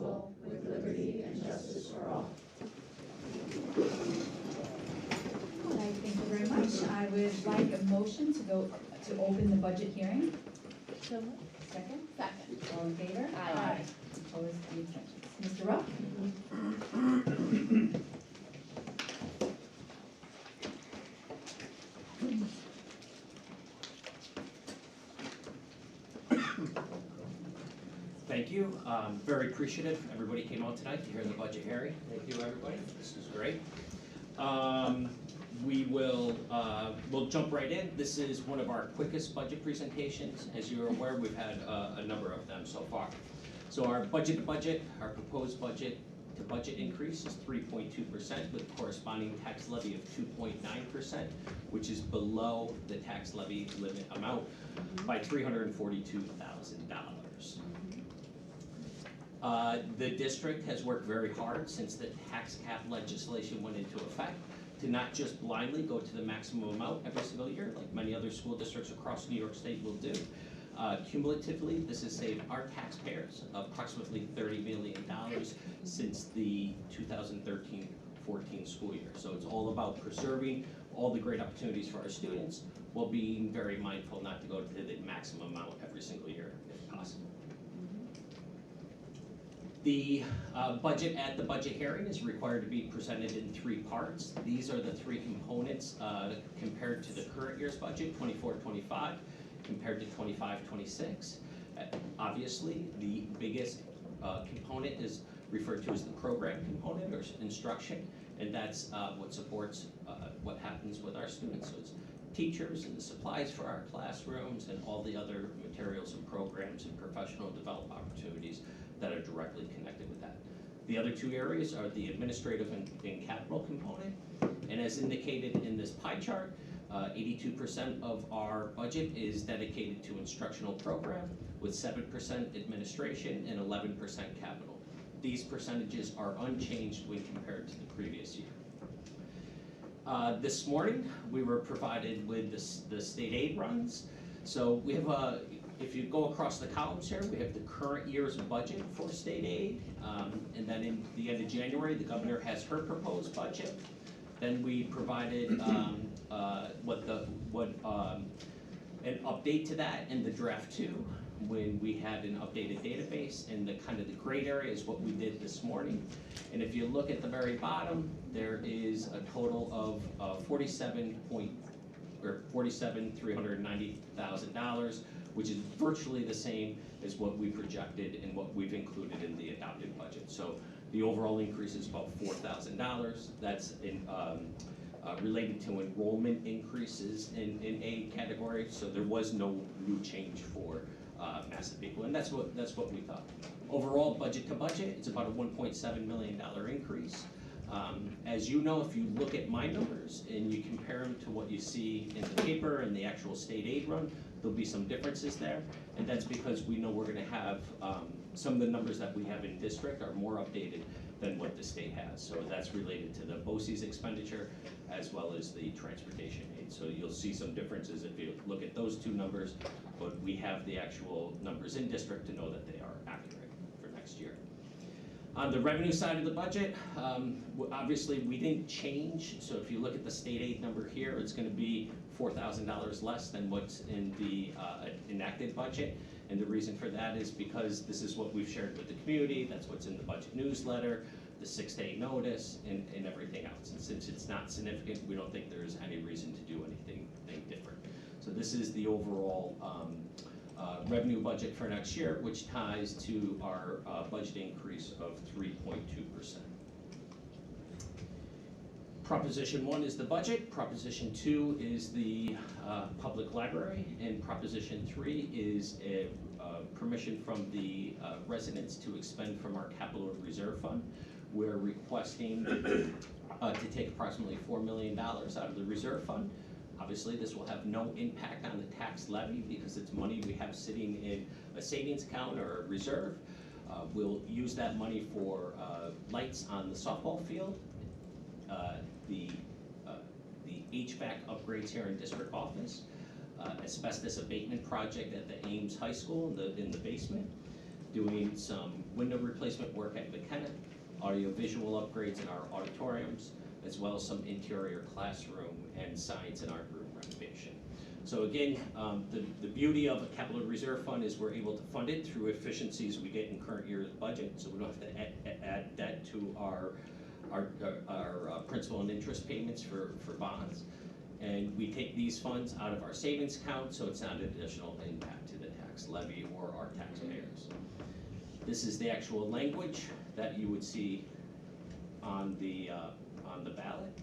indivisible, with liberty and justice for all. All right, thank you very much. I would like a motion to open the budget hearing. So moved. Second? Second. All in favor? Aye. Opposed, any abstentions? Mr. Ruff? Thank you. Very appreciative. Everybody came out tonight to hear the budget hearing. Thank you, everybody. This is great. We'll jump right in. This is one of our quickest budget presentations. As you're aware, we've had a number of them so far. So our our proposed budget to budget increase is 3.2% with a corresponding tax levy of 2.9%, which is below the tax levy limit amount by $342,000. The district has worked very hard since the tax cap legislation went into effect to not just blindly go to the maximum amount every single year, like many other school districts across New York State will do. Cumulatively, this has saved our taxpayers approximately $30 million since the 2013-14 school year. So it's all about preserving all the great opportunities for our students while being very mindful not to go to the maximum amount every single year if possible. The budget at the budget hearing is required to be presented in three parts. These are the three components compared to the current year's budget, 24-25, compared to 25-26. Obviously, the biggest component is referred to as the program component or instruction, and that's what supports what happens with our students. So it's teachers and the supplies for our classrooms and all the other materials and programs and professional development opportunities that are directly connected with that. The other two areas are the administrative and capital component, and as indicated in this pie chart, 82% of our budget is dedicated to instructional program, with 7% administration and 11% capital. These percentages are unchanged when compared to the previous year. This morning, we were provided with the state aid runs. So we have if you go across the columns here, we have the current year's budget for state aid. And then in the end of January, the governor has her proposed budget. Then we provided an update to that in the draft 2 when we had an updated database, and the kind of the gray area is what we did this morning. And if you look at the very bottom, there is a total of $47,390,000, which is virtually the same as what we projected and what we've included in the adopted budget. So the overall increase is about $4,000. That's related to enrollment increases in aid category. So there was no new change for massive people, and that's what we thought. Overall, budget to budget, it's about a $1.7 million increase. As you know, if you look at my numbers and you compare them to what you see in the paper and the actual state aid run, there'll be some differences there, and that's because we know we're going to have some of the numbers that we have in district are more updated than what the state has. So that's related to the BOCES expenditure as well as the transportation aid. So you'll see some differences if you look at those two numbers, but we have the actual numbers in district to know that they are accurate for next year. On the revenue side of the budget, obviously we didn't change. So if you look at the state aid number here, it's going to be $4,000 less than what's in the enacted budget. And the reason for that is because this is what we've shared with the community. That's what's in the budget newsletter, the 6-day notice, and everything else. And since it's not significant, we don't think there's any reason to do anything different. So this is the overall revenue budget for next year, which ties to our budget increase of 3.2%. Proposition 1 is the budget, Proposition 2 is the public library, and Proposition 3 is a permission from the residents to expend from our capital reserve fund. We're requesting to take approximately $4 million out of the reserve fund. Obviously, this will have no impact on the tax levy because it's money we have sitting in a savings account or a reserve. We'll use that money for lights on the softball field, the HVAC upgrades here in district office, asbestos abatement project at the Ames High School in the basement, doing some window replacement work at McKenna, audio-visual upgrades in our auditoriums, as well as some interior classroom and signs in our room renovation. So again, the beauty of a capital reserve fund is we're able to fund it through efficiencies we get in current year's budget, so we don't have to add debt to our principal and interest payments for bonds. And we take these funds out of our savings account, so it's not an additional impact to the tax levy or our taxpayers. This is the actual language that you would see on the ballot.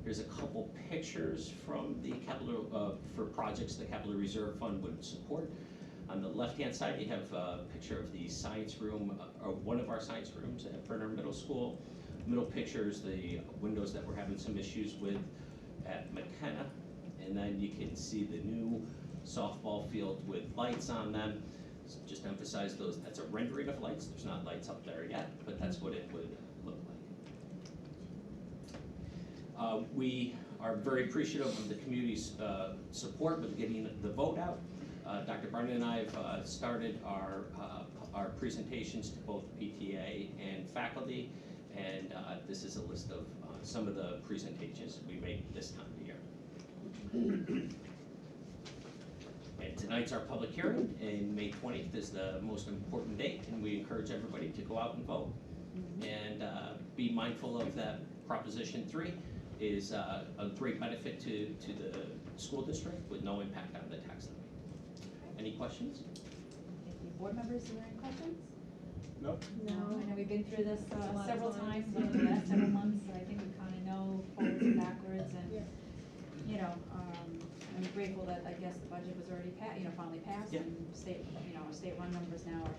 Here's a couple pictures from the capital, for projects the Capital Reserve Fund would support. On the left-hand side, you have a picture of the science room, or one of our science rooms at Brenner Middle School. Middle picture is the windows that we're having some issues with at McKenna. And then you can see the new softball field with lights on them. So just emphasize those, that's a rendering of lights. There's not lights up there yet, but that's what it would look like. We are very appreciative of the community's support with getting the vote out. Dr. Brennan and I have started our presentations to both PTA and faculty, and this is a list of some of the presentations we make this time of year. And tonight's our public hearing, and May 20th is the most important date, and we encourage everybody to go out and vote. And be mindful of that Proposition 3 is a great benefit to the school district with no impact on the tax levy. Any questions? Thank you. Board members, are there any questions? No. No, I know we've been through this several times over the last several months, so I think we kind of know forwards and backwards, and, you know, I'm grateful that, I guess, the budget was already finally passed, Yeah. and our state-run numbers now are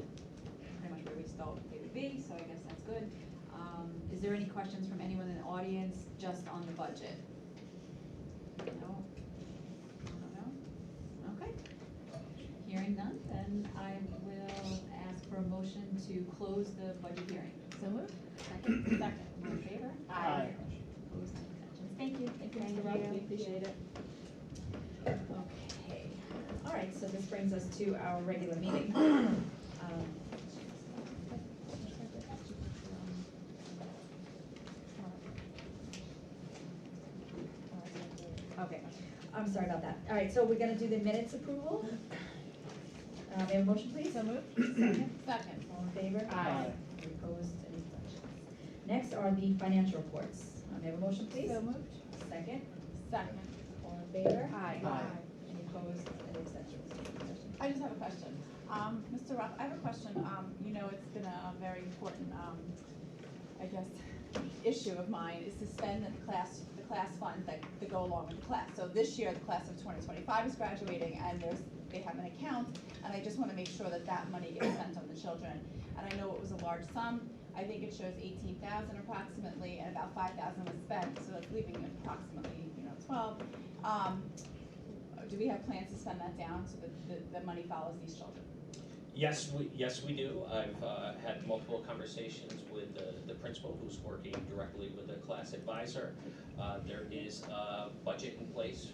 pretty much where we thought they would be, so I guess that's good. Is there any questions from anyone in the audience just on the budget? No? No? Okay. Hearing none, then I will ask for a motion to close the budget hearing. So moved. Second? Second. All in favor? Aye. Opposed and abstentions. Thank you. Thank you, Mr. Rupp. We appreciate it. Okay. All right, so this brings us to our regular meeting. Okay, I'm sorry about that. All right, so we're gonna do the minutes approval. May I have a motion, please? So moved. Second. All in favor? Aye. Any opposed, any abstentions? Next are the financial reports. May I have a motion, please? So moved. Second. Second. All in favor? Aye. Any opposed, any abstentions? I just have a question. Mr. Rupp, I have a question. You know, it's been a very important, I guess, issue of mine is to spend the class funds that go along with the class. So this year, the class of 2025 is graduating, and they have an account, and I just want to make sure that that money gets spent on the children. And I know it was a large sum. I think it shows 18,000 approximately, and about 5,000 was spent, so it's leaving approximately, 12. Do we have plans to spend that down so that the money follows these children? Yes, we do. I've had multiple conversations with the principal who's working directly with the class advisor. There is a budget in place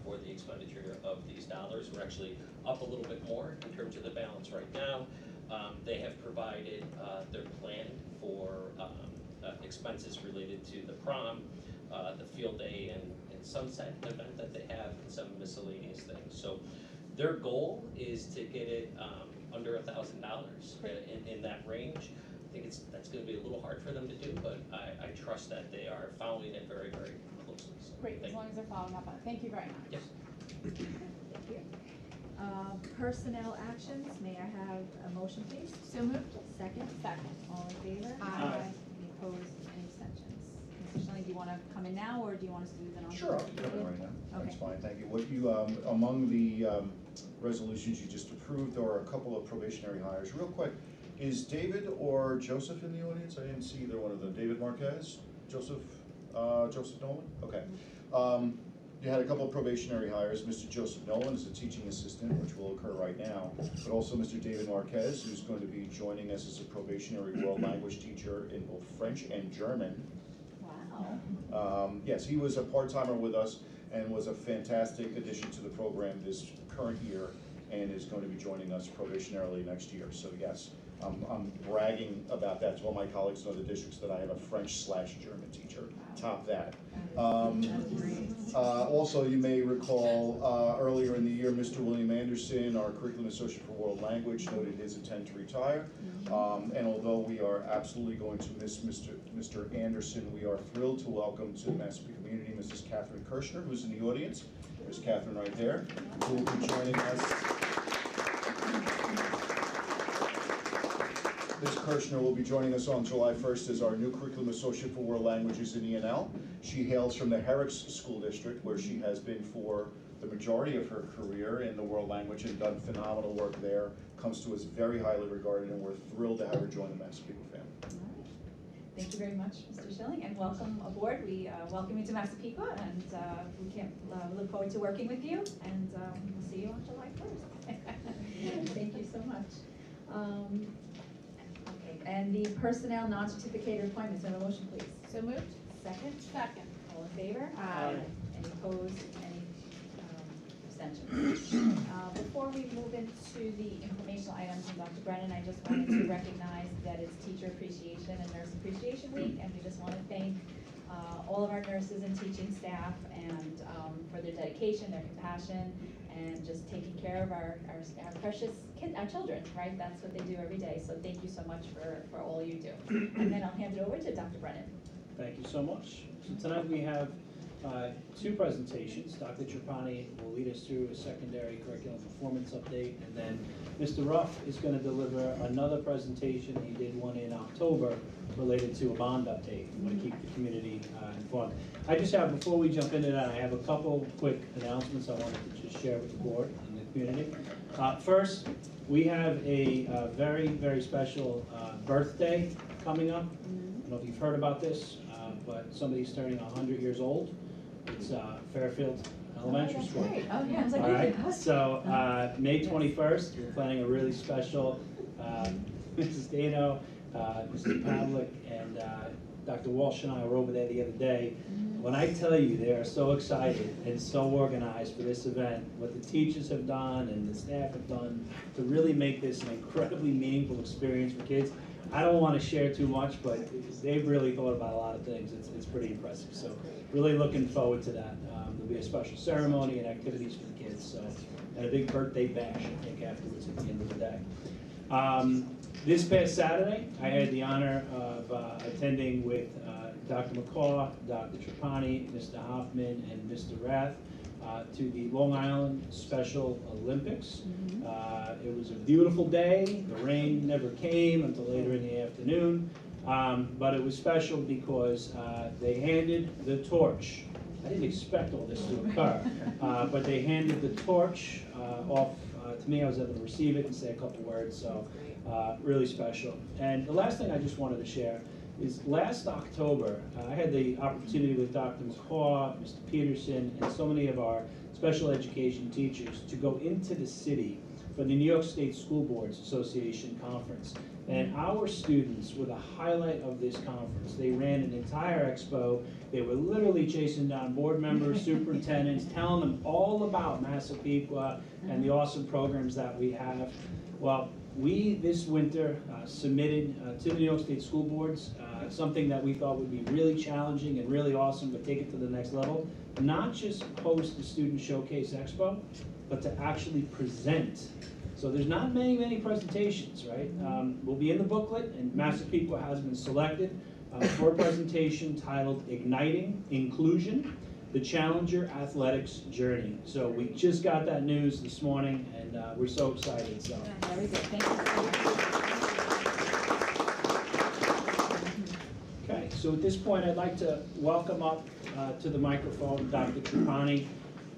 for the expenditure of these dollars. We're actually up a little bit more in terms of the balance right now. They have provided their plan for expenses related to the prom, the field day and sunset event that they have, and some miscellaneous things. So their goal is to get it under $1,000 in that range. I think that's going to be a little hard for them to do, but I trust that they are following it very, very closely. So Great, as long as they're following up on it. Thank you very much. Yes. Thank you. Personnel actions, may I have a motion, please? So moved. Second? Second. All in favor? Aye. Any opposed, any abstentions? Mr. Schilling, do you want to come in now, or do you want us to do that on? Sure, I'll do it right now. That's Okay. fine, thank you. What you, among the resolutions you just approved are a couple of probationary hires. Real quick, is David or Joseph in the audience? I didn't see either one of them. David Marquez? Joseph Nolan? Okay. You had a couple of probationary hires. Mr. Joseph Nolan is a teaching assistant, which will occur right now, but also Mr. David Marquez, who's going to be joining us as a probationary world language teacher in both French and German. Wow. Yes, he was a part-timer with us and was a fantastic addition to the program this current year. and is going to be joining us probationarily next year. So yes, I'm bragging about that to all my colleagues in other districts that I have a French/German teacher. Top that. Also, you may recall earlier in the year, Mr. William Anderson, our curriculum associate for world language, noted his intent to retire. And although we are absolutely going to miss Mr. Anderson, we are thrilled to welcome to the Massapequa community Mrs. Catherine Kirshner, who's in the audience. There's Catherine right there, who will be joining us. Ms. Kirshner will be joining us on July 1st as our new curriculum associate for world languages in ENL. She hails from the Herricks School District, where she has been for the majority of her career in the world language and done phenomenal work there. Comes to us very highly regarded, and we're thrilled to have her join the Massapequa family. All right. Thank you very much, Mr. Schilling, and welcome aboard. We welcome you to Massapequa, and we can't look forward to working with you, and we'll see you on July 1st. Thank you so much. Okay, and the personnel non-certificated appointments, have a motion, please. So moved? Second? Second. All in favor? Aye. Any opposed, any abstentions? Before we move into the informational items from Dr. Brennan, I just wanted to recognize that it's Teacher Appreciation and Nurse Appreciation Week, and we just want to thank all of our nurses and teaching staff and for their dedication, their compassion, and just taking care of our precious kids, our children, right? That's what they do every day, so thank you so much for all you do. And then I'll hand it over to Dr. Brennan. Thank you so much. So tonight we have two presentations. Dr. Trapani will lead us through a secondary curriculum performance update, and then Mr. Ruff is going to deliver another presentation. He did one in October related to a bond update. We want to keep the community informed. I just have, before we jump into that, I have a couple quick announcements I wanted to just share with the board and the community. First, we have a very, very special birthday coming up. I don't know if you've heard about this, but somebody's turning 100 years old. It's Fairfield Elementary School. Great. Oh, yeah, I was like, All right, so May 21st, we're planning a really special, Mrs. Dano, Mrs. Pavlik, and Dr. Walsh and I were over there the other day. When I tell you they are so excited and so organized for this event, what the teachers have done and the staff have done to really make this an incredibly meaningful experience for kids. I don't want to share too much, but they've really thought about a lot of things. It's pretty impressive. So really looking forward to that. There'll be a special ceremony and activities for the kids. So, and a big birthday bash, I think, afterwards at the end of the day. This past Saturday, I had the honor of attending with Dr. McCaw, Dr. Trapani, Mr. Hoffman, and Mr. Rath to the Long Island Special Olympics. It was a beautiful day. The rain never came until later in the afternoon, but it was special because they handed the torch. I didn't expect all this to occur, but they handed the torch off to me. I was able to receive it and say a couple words, so really special. And the last thing I just wanted to share is last October, I had the opportunity with Dr. McCaw, Mr. Peterson, and so many of our special education teachers to go into the city for the New York State School Boards Association Conference. And our students were the highlight of this conference. They ran an entire expo. They were literally chasing down board members, superintendents, telling them all about Massapequa and the awesome programs that we have. Well, we, this winter, submitted to the New York State School Boards something that we thought would be really challenging and really awesome, but take it to the next level. Not just host the Student Showcase Expo, but to actually present. So there's not many presentations, right? We'll be in the booklet, and Massapequa has been selected for a presentation titled Igniting Inclusion, the Challenger Athletics Journey. So we just got that news this morning, and we're so excited. So. Very good. Thank you so much. Okay, so at this point, I'd like to welcome up to the microphone Dr. Trapani,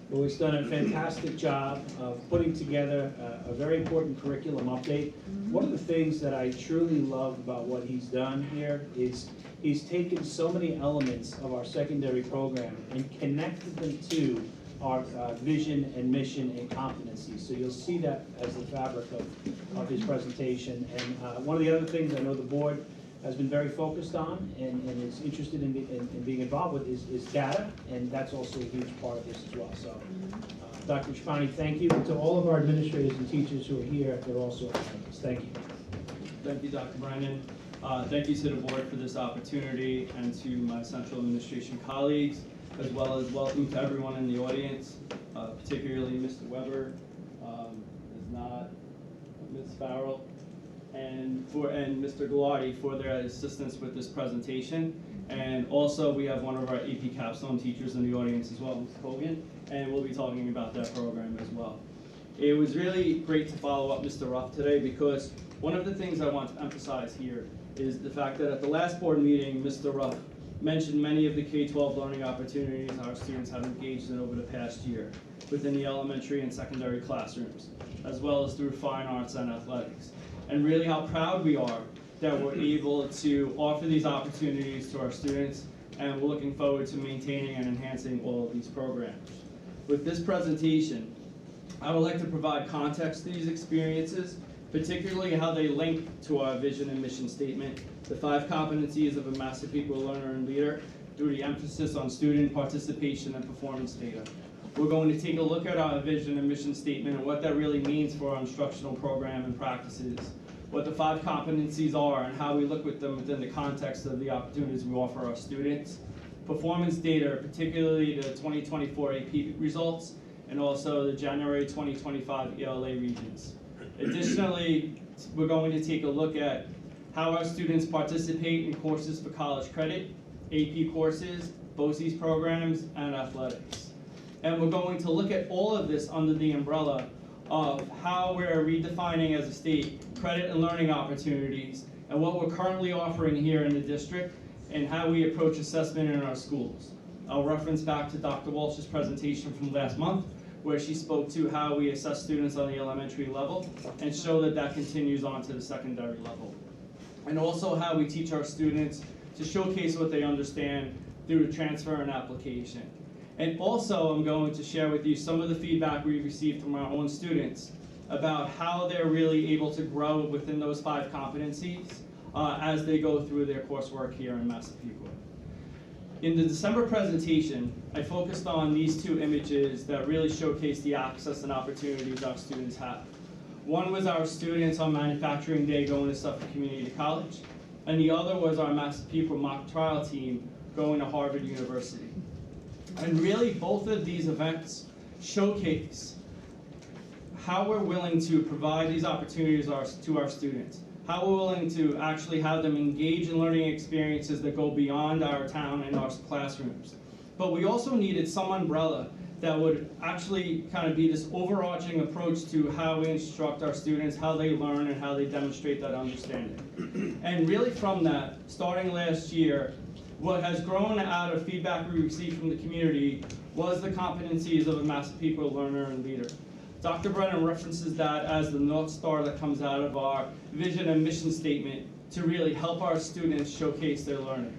who has done a fantastic job of putting together a very important curriculum update. One of the things that I truly love about what he's done here is he's taken so many elements of our secondary program and connected them to our vision and mission and competencies. So you'll see that as the fabric of his presentation. And one of the other things I know the board has been very focused on and is interested in being involved with is data, and that's also a huge part of this as well. So Dr. Trapani, thank you. And to all of our administrators and teachers who are here, they're also on campus. Thank you. Thank you, Dr. Brennan. Thank you to the board for this opportunity and to my central administration colleagues, as well as welcome to everyone in the audience, particularly Mr. Weber, is not Ms. Farrell, and Mr. Gallardi for their assistance with this presentation. And also we have one of our AP capstone teachers in the audience as well, Ms. Kogan, and we'll be talking about that program as well. It was really great to follow up Mr. Ruff today, because one of the things I want to emphasize here is the fact that at the last board meeting, Mr. Ruff mentioned many of the K-12 learning opportunities our students have engaged in over the past year within the elementary and secondary classrooms, as well as through fine arts and athletics. And really how proud we are that we're able to offer these opportunities to our students, and we're looking forward to maintaining and enhancing all of these programs. With this presentation, I would like to provide context to these experiences, particularly how they link to our vision and mission statement, the 5 competencies of a massive equal learner and leader, through the emphasis on student participation and performance data. We're going to take a look at our vision and mission statement and what that really means for our instructional program and practices, what the 5 competencies are and how we look with them within the context of the opportunities we offer our students, performance data, particularly the 2024 AP results, and also the January 2025 ELA regions. Additionally, we're going to take a look at how our students participate in courses for college credit, AP courses, BOCES programs, and athletics. And we're going to look at all of this under the umbrella of how we're redefining as a state credit and learning opportunities, and what we're currently offering here in the district, and how we approach assessment in our schools. I'll reference back to Dr. Walsh's presentation from last month, where she spoke to how we assess students on the elementary level and show that that continues on to the secondary level. And also how we teach our students to showcase what they understand through transfer and application. And also I'm going to share with you some of the feedback we received from our own students about how they're really able to grow within those 5 competencies as they go through their coursework here in Massapequa. In the December presentation, I focused on these 2 images that really showcase the access and opportunities our students have. One was our students on Manufacturing Day going to Suffolk Community College, and the other was our Massapequa mock trial team going to Harvard University. And really both of these events showcase how we're willing to provide these opportunities to our students, how we're willing to actually have them engage in learning experiences that go beyond our town and our classrooms. But we also needed some umbrella that would actually kind of be this overarching approach to how we instruct our students, how they learn, and how they demonstrate that understanding. And really from that, starting last year, what has grown out of feedback we received from the community was the competencies of a Massapequa learner and leader. Dr. Brennan references that as the North Star that comes out of our vision and mission statement to really help our students showcase their learning.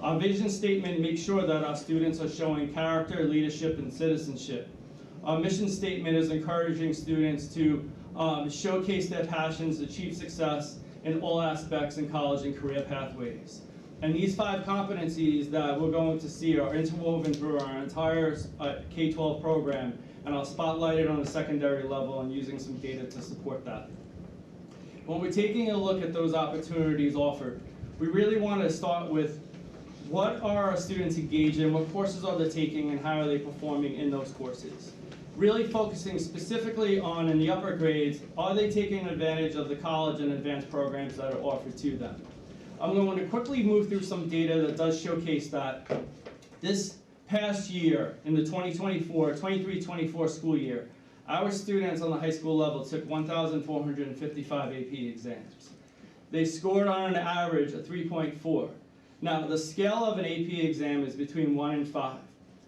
Our vision statement makes sure that our students are showing character, leadership, and citizenship. Our mission statement is encouraging students to showcase their passions, achieve success in all aspects in college and career pathways. And these 5 competencies that we're going to see are interwoven through our entire K-12 program, and I'll spotlight it on the secondary level and using some data to support that. When we're taking a look at those opportunities offered, we really want to start with what are our students engaged in, what courses are they taking, and how are they performing in those courses. Really focusing specifically on, in the upper grades, are they taking advantage of the college and advanced programs that are offered to them? I'm going to quickly move through some data that does showcase that this past year, in the 23-24 school year, our students on the high school level took 1,455 AP exams. They scored on an average of 3.4. Now, the scale of an AP exam is between 1 and 5.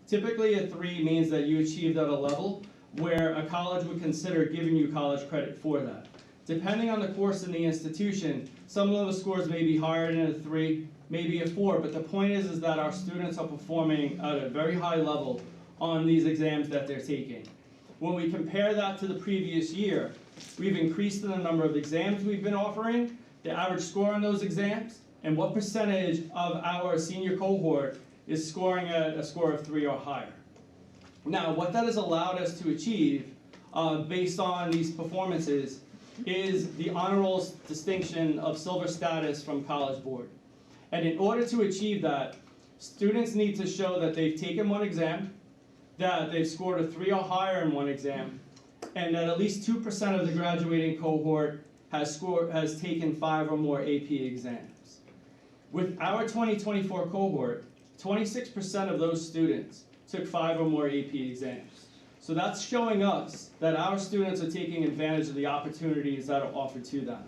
Typically, a 3 means that you achieved at a level where a college would consider giving you college credit for that. Depending on the course in the institution, some of those scores may be higher than a 3, maybe a 4, but the point is that our students are performing at a very high level on these exams that they're taking. When we compare that to the previous year, we've increased the number of exams we've been offering, the average score on those exams, and what percentage of our senior cohort is scoring at a score of 3 or higher. Now, what that has allowed us to achieve, based on these performances, is the honor roll distinction of silver status from College Board. And in order to achieve that, students need to show that they've taken one exam, that they've scored a 3 or higher in one exam, and that at least 2% of the graduating cohort has taken 5 or more AP exams. With our 2024 cohort, 26% of those students took 5 or more AP exams. So that's showing us that our students are taking advantage of the opportunities that are offered to them.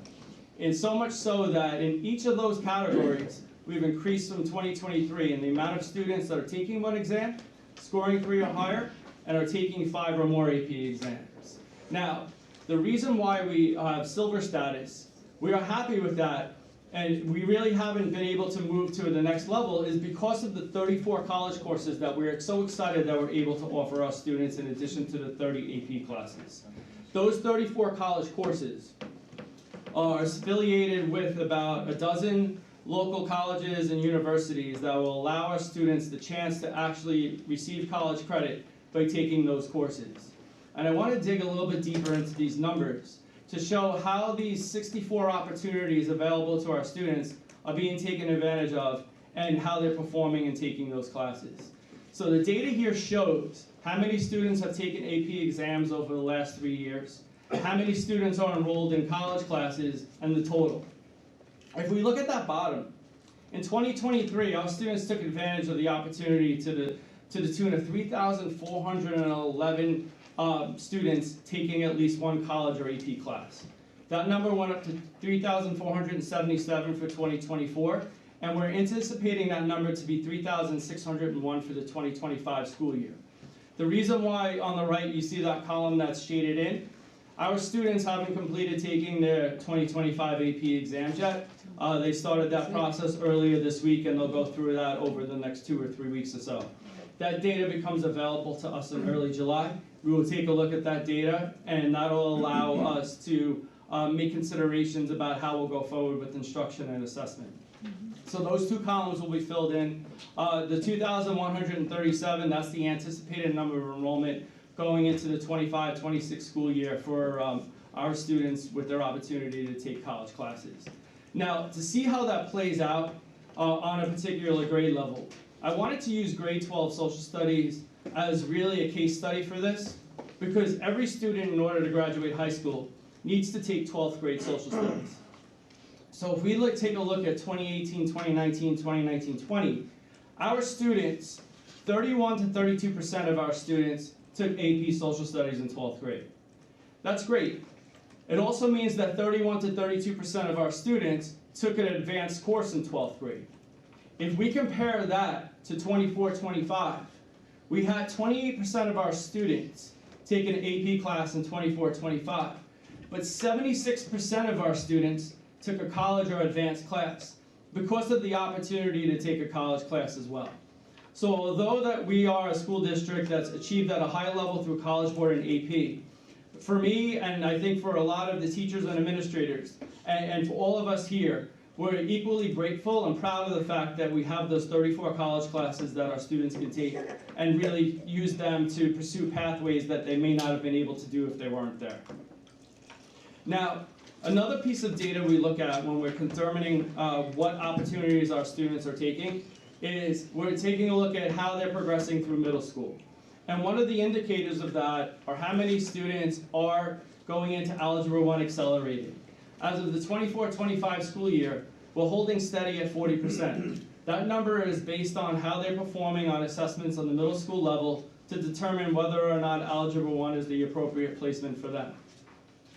And so much so that in each of those categories, we've increased from 2023 in the amount of students that are taking one exam, scoring 3 or higher, and are taking 5 or more AP exams. Now, the reason why we have silver status, we are happy with that, and we really haven't been able to move to the next level is because of the 34 college courses that we're so excited that we're able to offer our students in addition to the 30 AP classes. Those 34 college courses are affiliated with about a dozen local colleges and universities that will allow our students the chance to actually receive college credit by taking those courses. And I want to dig a little bit deeper into these numbers to show how these 64 opportunities available to our students are being taken advantage of and how they're performing in taking those classes. So the data here shows how many students have taken AP exams over the last 3 years, how many students are enrolled in college classes, and the total. If we look at that bottom, in 2023, our students took advantage of the opportunity to the tune of 3,411 students taking at least one college or AP class. That number went up to 3,477 for 2024, and we're anticipating that number to be 3,601 for the 2025 school year. The reason why on the right you see that column that's shaded in, our students haven't completed taking their 2025 AP exams yet. They started that process earlier this week, and they'll go through that over the next 2 or 3 weeks or so. That data becomes available to us in early July. We will take a look at that data, and that'll allow us to make considerations about how we'll go forward with instruction and assessment. So those 2 columns will be filled in. The 2,137, that's the anticipated number of enrollment going into the 25-26 school year for our students with their opportunity to take college classes. Now, to see how that plays out on a particular grade level, I wanted to use grade 12 social studies as really a case study for this, because every student in order to graduate high school needs to take 12th grade social studies. So if we take a look at 2018, 2019, 2020, our students, 31 to 32% of our students took AP social studies in 12th grade. That's great. It also means that 31 to 32% of our students took an advanced course in 12th grade. If we compare that to 24-25, we had 28% of our students take an AP class in 24-25, but 76% of our students took a college or advanced class because of the opportunity to take a college class as well. So although that we are a school district that's achieved at a high level through College Board and AP, for me, and I think for a lot of the teachers and administrators, and for all of us here, we're equally grateful and proud of the fact that we have those 34 college classes that our students can take and really use them to pursue pathways that they may not have been able to do if they weren't there. Now, another piece of data we look at when we're determining what opportunities our students are taking is we're taking a look at how they're progressing through middle school. And one of the indicators of that are how many students are going into Algebra 1 Accelerated. As of the 24-25 school year, we're holding steady at 40%. That number is based on how they're performing on assessments on the middle school level to determine whether or not Algebra 1 is the appropriate placement for them.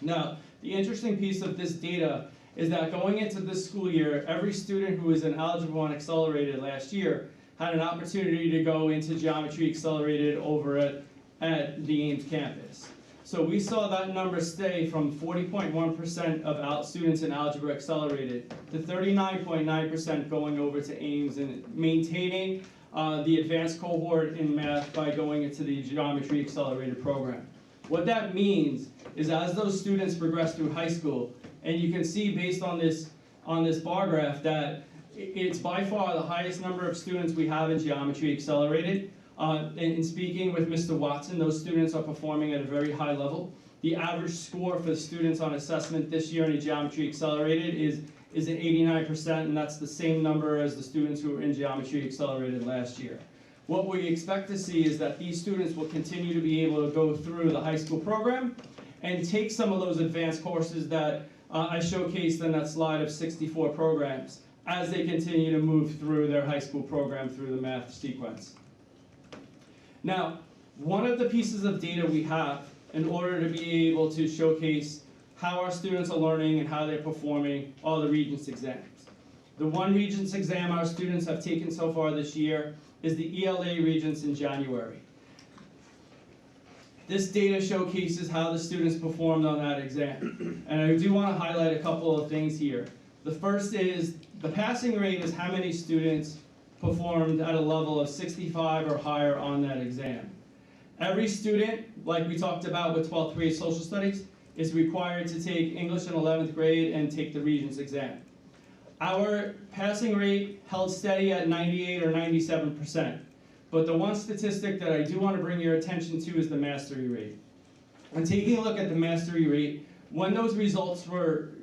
Now, the interesting piece of this data is that going into this school year, every student who was in Algebra 1 Accelerated last year had an opportunity to go into Geometry Accelerated over at the Ames campus. So we saw that number stay from 40.1% of students in Algebra Accelerated to 39.9% going over to Ames and maintaining the advanced cohort in math by going into the Geometry Accelerated program. What that means is as those students progress through high school, and you can see based on this bar graph that it's by far the highest number of students we have in Geometry Accelerated. In speaking with Mr. Watson, those students are performing at a very high level. The average score for the students on assessment this year in Geometry Accelerated is at 89%, and that's the same number as the students who were in Geometry Accelerated last year. What we expect to see is that these students will continue to be able to go through the high school program and take some of those advanced courses that I showcased in that slide of 64 programs as they continue to move through their high school program through the math sequence. Now, one of the pieces of data we have in order to be able to showcase how our students are learning and how they're performing are the Regents exams. The one Regents exam our students have taken so far this year is the ELA Regents in January. This data showcases how the students performed on that exam. And I do want to highlight a couple of things here. The first is the passing rate is how many students performed at a level of 65 or higher on that exam. Every student, like we talked about with 12th grade social studies, is required to take English in 11th grade and take the Regents exam. Our passing rate held steady at 98 or 97%. But the one statistic that I do want to bring your attention to is the mastery rate. And taking a look at the mastery rate, when those results were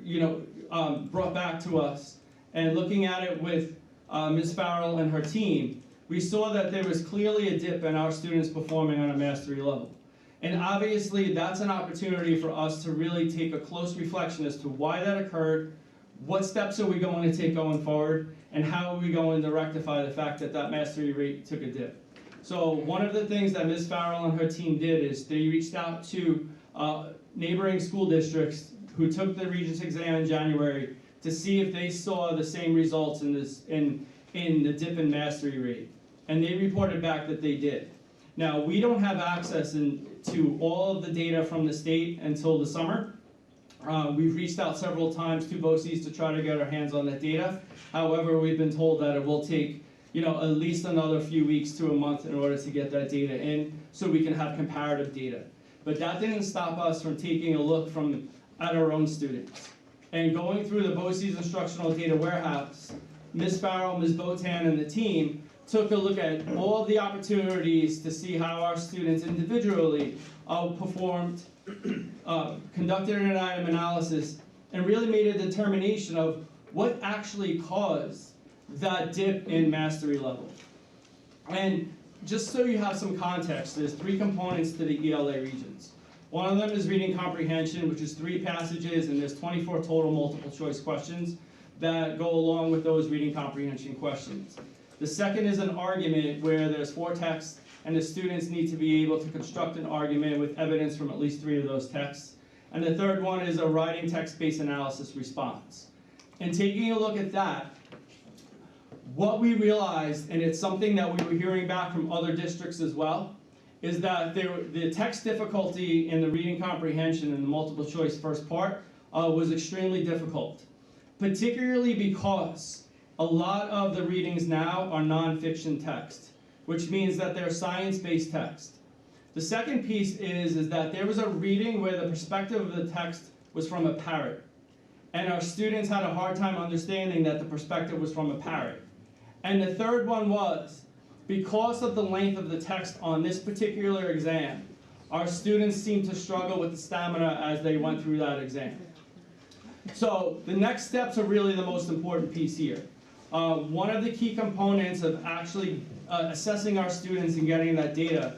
brought back to us, and looking at it with Ms. Farrell and her team, we saw that there was clearly a dip in our students performing on a mastery level. And obviously that's an opportunity for us to really take a close reflection as to why that occurred, what steps are we going to take going forward, and how are we going to rectify the fact that that mastery rate took a dip. So one of the things that Ms. Farrell and her team did is they reached out to neighboring school districts who took the Regents exam in January to see if they saw the same results in the dip in mastery rate. And they reported back that they did. Now, we don't have access to all of the data from the state until the summer. We've reached out several times to BOCES to try to get our hands on that data. However, we've been told that it will take at least another few weeks to a month in order to get that data in so we can have comparative data. But that didn't stop us from taking a look at our own students. And going through the BOCES instructional data warehouse, Ms. Farrell, Ms. Botan, and the team took a look at all of the opportunities to see how our students individually performed, conducted an item analysis, and really made a determination of what actually caused that dip in mastery level. And just so you have some context, there's 3 components to the ELA Regents. One of them is reading comprehension, which is 3 passages, and there's 24 total multiple choice questions that go along with those reading comprehension questions. The second is an argument where there's 4 texts, and the students need to be able to construct an argument with evidence from at least 3 of those texts. And the third one is a writing text-based analysis response. And taking a look at that, what we realized, and it's something that we were hearing back from other districts as well, is that the text difficulty in the reading comprehension in the multiple choice first part was extremely difficult, particularly because a lot of the readings now are nonfiction text, which means that they're science-based text. The second piece is that there was a reading where the perspective of the text was from a parrot, and our students had a hard time understanding that the perspective was from a parrot. And the third one was, because of the length of the text on this particular exam, our students seemed to struggle with the stamina as they went through that exam. So the next steps are really the most important piece here. One of the key components of actually assessing our students and getting that data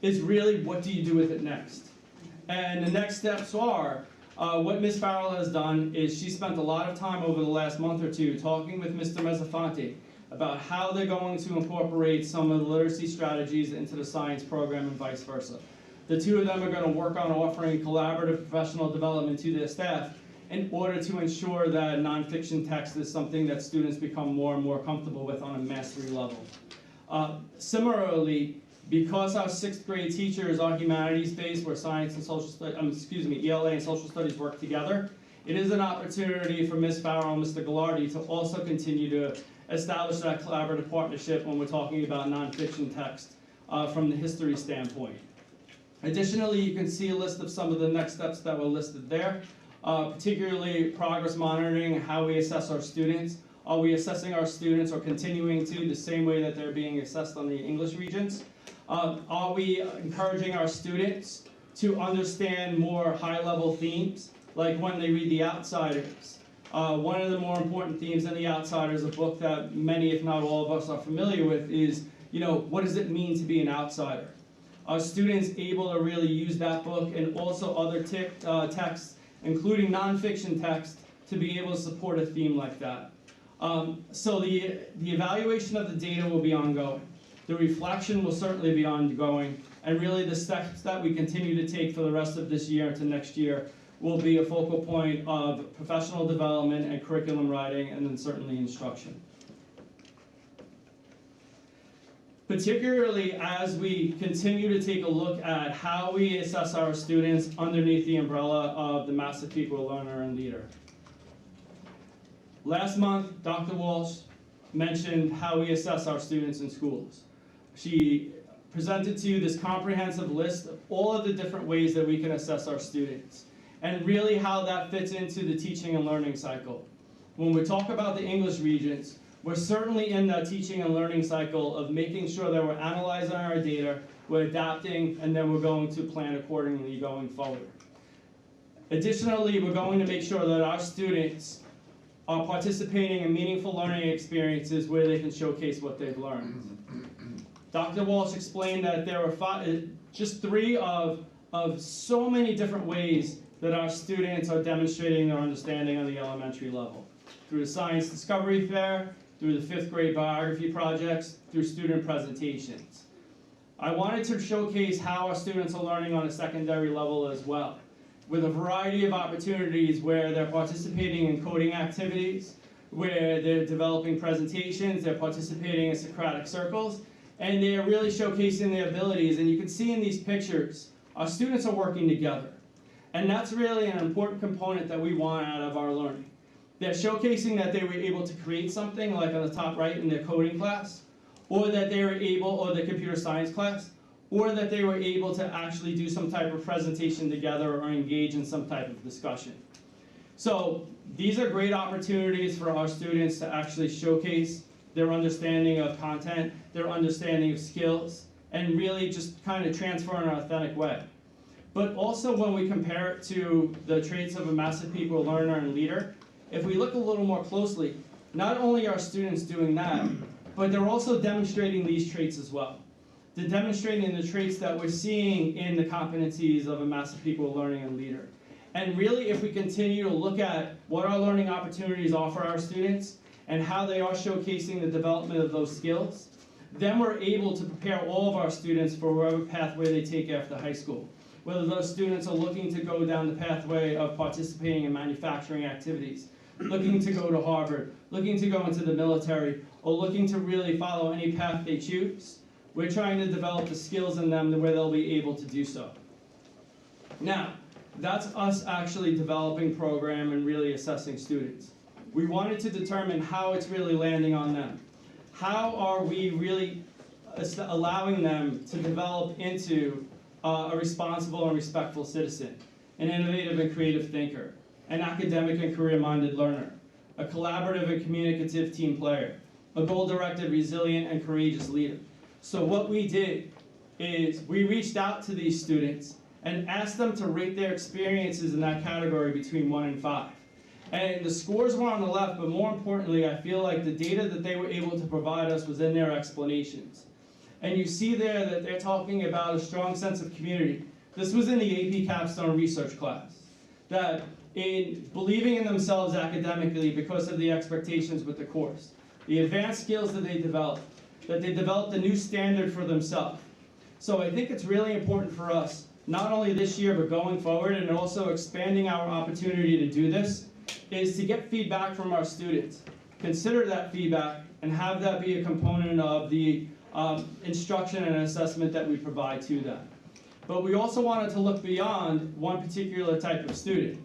is really, what do you do with it next? And the next steps are, what Ms. Farrell has done is she spent a lot of time over the last month or 2 talking with Mr. Mezzafanti about how they're going to incorporate some of the literacy strategies into the science program and vice versa. The 2 of them are going to work on offering collaborative professional development to their staff in order to ensure that nonfiction text is something that students become more and more comfortable with on a mastery level. Similarly, because our 6th grade teachers are humanities-based, where science and social studies, ELA and social studies work together, it is an opportunity for Ms. Farrell and Mr. Gallardi to also continue to establish that collaborative partnership when we're talking about nonfiction text from the history standpoint. Additionally, you can see a list of some of the next steps that were listed there, particularly progress monitoring and how we assess our students. Are we assessing our students or continuing to the same way that they're being assessed on the English Regents? Are we encouraging our students to understand more high-level themes, like when they read The Outsiders? One of the more important themes in The Outsiders, a book that many, if not all of us, are familiar with, is, what does it mean to be an outsider? Are students able to really use that book and also other texts, including nonfiction text, to be able to support a theme like that? So the evaluation of the data will be ongoing. The reflection will certainly be ongoing, and really the steps that we continue to take for the rest of this year into next year will be a focal point of professional development and curriculum writing, and then certainly instruction. Particularly as we continue to take a look at how we assess our students underneath the umbrella of the Massive People Learner and Leader. Last month, Dr. Walsh mentioned how we assess our students in schools. She presented to you this comprehensive list of all of the different ways that we can assess our students, and really how that fits into the teaching and learning cycle. When we talk about the English regions, we're certainly in that teaching and learning cycle of making sure that we're analyzing our data, we're adapting, and then we're going to plan accordingly going forward. Additionally, we're going to make sure that our students are participating in meaningful learning experiences where they can showcase what they've learned. Dr. Walsh explained that there are just three of so many different ways that our students are demonstrating their understanding on the elementary level. Through the Science Discovery Fair, through the 5th grade biography projects, through student presentations. I wanted to showcase how our students are learning on a secondary level as well, with a variety of opportunities where they're participating in coding activities, where they're developing presentations, they're participating in Socratic circles, and they're really showcasing their abilities. And you can see in these pictures, our students are working together. And that's really an important component that we want out of our learning. They're showcasing that they were able to create something, like on the top right in their coding class, or that they were able, or the computer science class, or that they were able to actually do some type of presentation together or engage in some type of discussion. So these are great opportunities for our students to actually showcase their understanding of content, their understanding of skills, and really just kind of transfer in an authentic way. But also when we compare it to the traits of a Massive People Learner and Leader, if we look a little more closely, not only are students doing that, but they're also demonstrating these traits as well. They're demonstrating the traits that we're seeing in the competencies of a Massive People Learning and Leader. And really, if we continue to look at what our learning opportunities offer our students and how they are showcasing the development of those skills, then we're able to prepare all of our students for whatever pathway they take after high school. Whether those students are looking to go down the pathway of participating in manufacturing activities, looking to go to Harvard, looking to go into the military, or looking to really follow any path they choose, we're trying to develop the skills in them where they'll be able to do so. Now, that's us actually developing program and really assessing students. We wanted to determine how it's really landing on them. How are we really allowing them to develop into a responsible and respectful citizen, an innovative and creative thinker, an academic and career-minded learner, a collaborative and communicative team player, a goal-directed, resilient, and courageous leader. So what we did is we reached out to these students and asked them to rate their experiences in that category between 1 and 5. And the scores were on the left, but more importantly, I feel like the data that they were able to provide us was in their explanations. And you see there that they're talking about a strong sense of community. This was in the AP Capstone research class. That in believing in themselves academically because of the expectations with the course, the advanced skills that they developed a new standard for themselves. So I think it's really important for us, not only this year, but going forward, and also expanding our opportunity to do this, is to get feedback from our students. Consider that feedback and have that be a component of the instruction and assessment that we provide to them. But we also wanted to look beyond one particular type of student.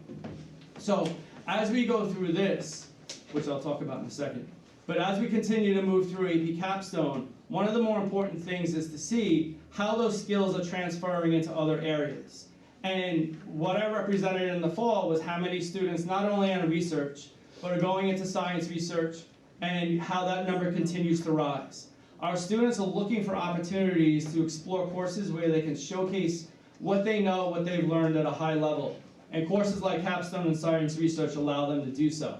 So as we go through this, which I'll talk about in a second, but as we continue to move through AP Capstone, one of the more important things is to see how those skills are transferring into other areas. And what I represented in the fall was how many students not only in research, but are going into science research, and how that number continues to rise. our students are looking for opportunities to explore courses where they can showcase what they know, what they've learned at a high level. And courses like Capstone and Science Research allow them to do so.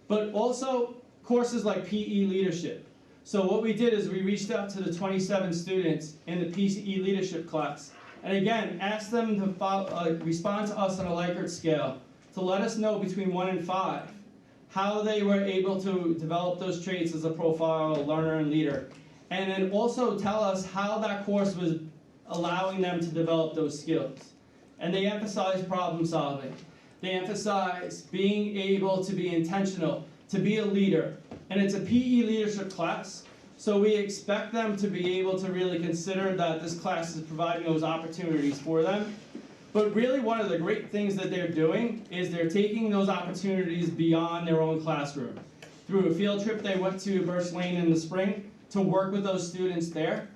But also courses like PE Leadership. So what we did is we reached out to the 27 students in the PE Leadership class, and again, asked them to respond to us on a Likert scale to let us know between 1 and 5 how they were able to develop those traits as a profile, learner, and leader. And then also tell us how that course was allowing them to develop those skills. And they emphasize problem solving. They emphasize being able to be intentional, to be a leader. And it's a PE leadership class, so we expect them to be able to really consider that this class is providing those opportunities for them. But really one of the great things that they're doing is they're taking those opportunities beyond their own classroom. Through a field trip they went to Birch Lane in the spring to work with those students there.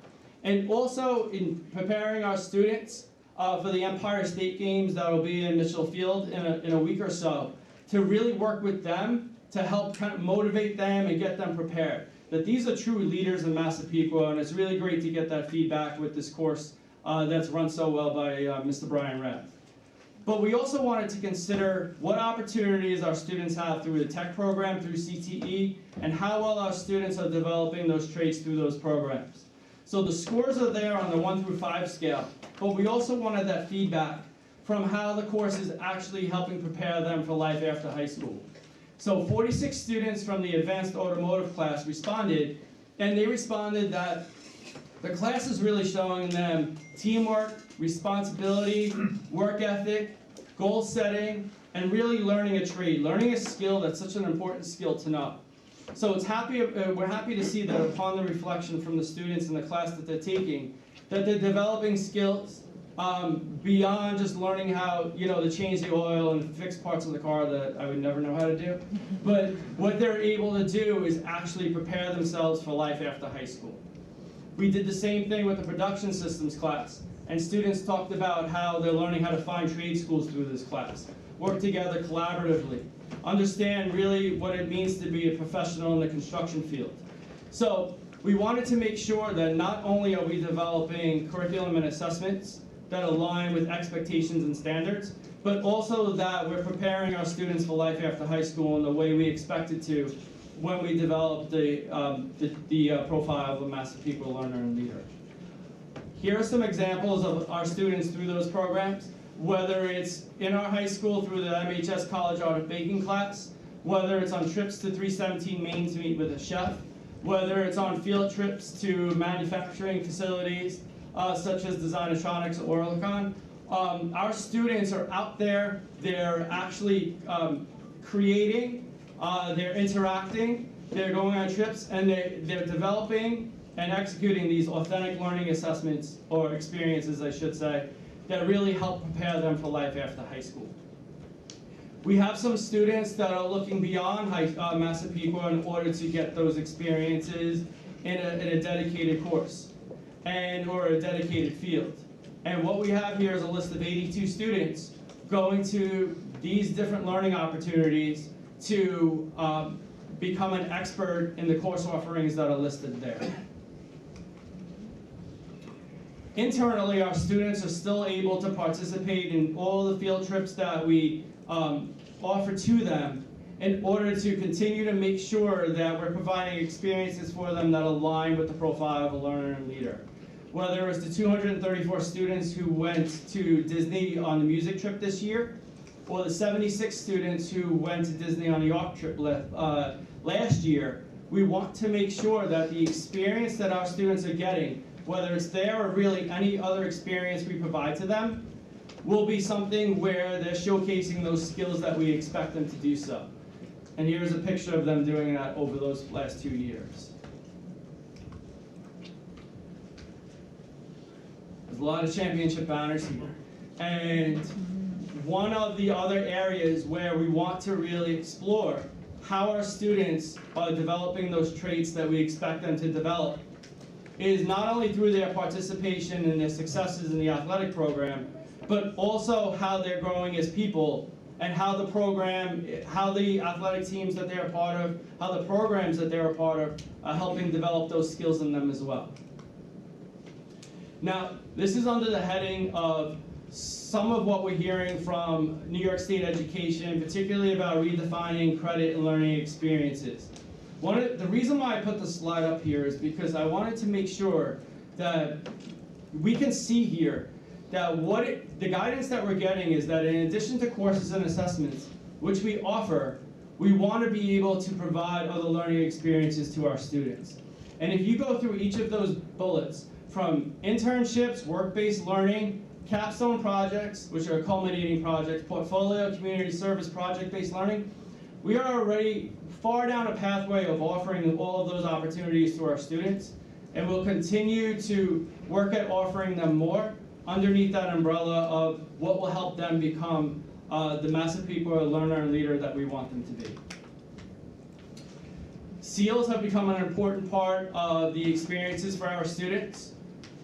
And also in preparing our students for the Empire State Games that will be in Mitchell Field in a week or so, to really work with them to help kind of motivate them and get them prepared. That these are true leaders in Massapequa, and it's really great to get that feedback with this course that's run so well by Mr. Brian Rath. But we also wanted to consider what opportunities our students have through the tech program, through CTE, and how well our students are developing those traits through those programs. So the scores are there on the 1 through 5 scale, but we also wanted that feedback from how the course is actually helping prepare them for life after high school. So 46 students from the advanced automotive class responded, and they responded that the class is really showing them teamwork, responsibility, work ethic, goal setting, and really learning a trade, learning a skill that's such an important skill to know. So we're happy to see that upon the reflection from the students in the class that they're taking, that they're developing skills beyond just learning how, to change the oil and fix parts of the car that I would never know how to do. But what they're able to do is actually prepare themselves for life after high school. We did the same thing with the production systems class, and students talked about how they're learning how to find trade schools through this class, work together collaboratively, understand really what it means to be a professional in the construction field. So we wanted to make sure that not only are we developing curriculum and assessments that align with expectations and standards, but also that we're preparing our students for life after high school in the way we expected to when we developed the profile of a Massapequa learner and leader. Here are some examples of our students through those programs, whether it's in our high school through the MHS College Art of Baking class, whether it's on trips to 317 Main to meet with a chef, whether it's on field trips to manufacturing facilities, such as Designatronics or Orlicon. Our students are out there, they're actually creating, they're interacting, they're going on trips, and they're developing and executing these authentic learning assessments, or experiences I should say, that really help prepare them for life after high school. We have some students that are looking beyond Massapequa in order to get those experiences in a dedicated course or a dedicated field. And what we have here is a list of 82 students going to these different learning opportunities to become an expert in the course offerings that are listed there. Internally, our students are still able to participate in all the field trips that we offer to them in order to continue to make sure that we're providing experiences for them that align with the profile of a learner and leader. Whether it was the 234 students who went to Disney on the music trip this year, or the 76 students who went to Disney on the ARC trip last year, we want to make sure that the experience that our students are getting, whether it's there or really any other experience we provide to them, will be something where they're showcasing those skills that we expect them to do so. And here's a picture of them doing that over those last 2 years. There's a lot of championship banners here. And one of the other areas where we want to really explore how our students are developing those traits that we expect them to develop is not only through their participation and their successes in the athletic program, but also how they're growing as people and how the athletic teams that they're a part of, how the programs that they're a part of are helping develop those skills in them as well. Now, this is under the heading of some of what we're hearing from New York State education, particularly about redefining credit and learning experiences. The reason why I put the slide up here is because I wanted to make sure that we can see here that the guidance that we're getting is that in addition to courses and assessments, which we offer, we want to be able to provide other learning experiences to our students. And if you go through each of those bullets, from internships, work-based learning, capstone projects, which are culminating projects, portfolio, community service, project-based learning, we are already far down a pathway of offering all of those opportunities to our students, and we'll continue to work at offering them more underneath that umbrella of what will help them become the massive people, learner, and leader that we want them to be. SEALs have become an important part of the experiences for our students.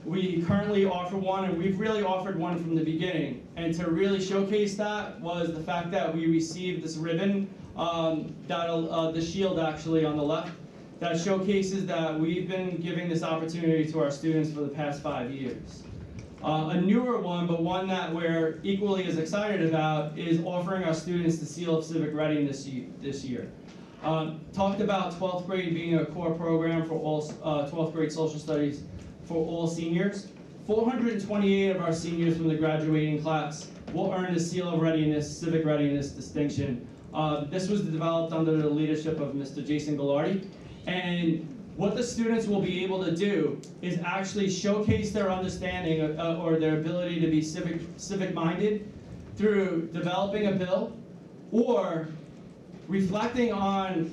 We currently offer one, and we've really offered one from the beginning. And to really showcase that was the fact that we received this ribbon, the shield actually on the left, that showcases that we've been giving this opportunity to our students for the past 5 years. A newer one, but one that we're equally as excited about, is offering our students the Seal of Civic Readiness this year. Talked about 12th grade being a core program for all 12th grade social studies for all seniors. 428 of our seniors from the graduating class will earn the Seal of Readiness, Civic Readiness distinction. This was developed under the leadership of Mr. Jason Gallardi. And what the students will be able to do is actually showcase their understanding or their ability to be civic-minded through developing a bill or reflecting on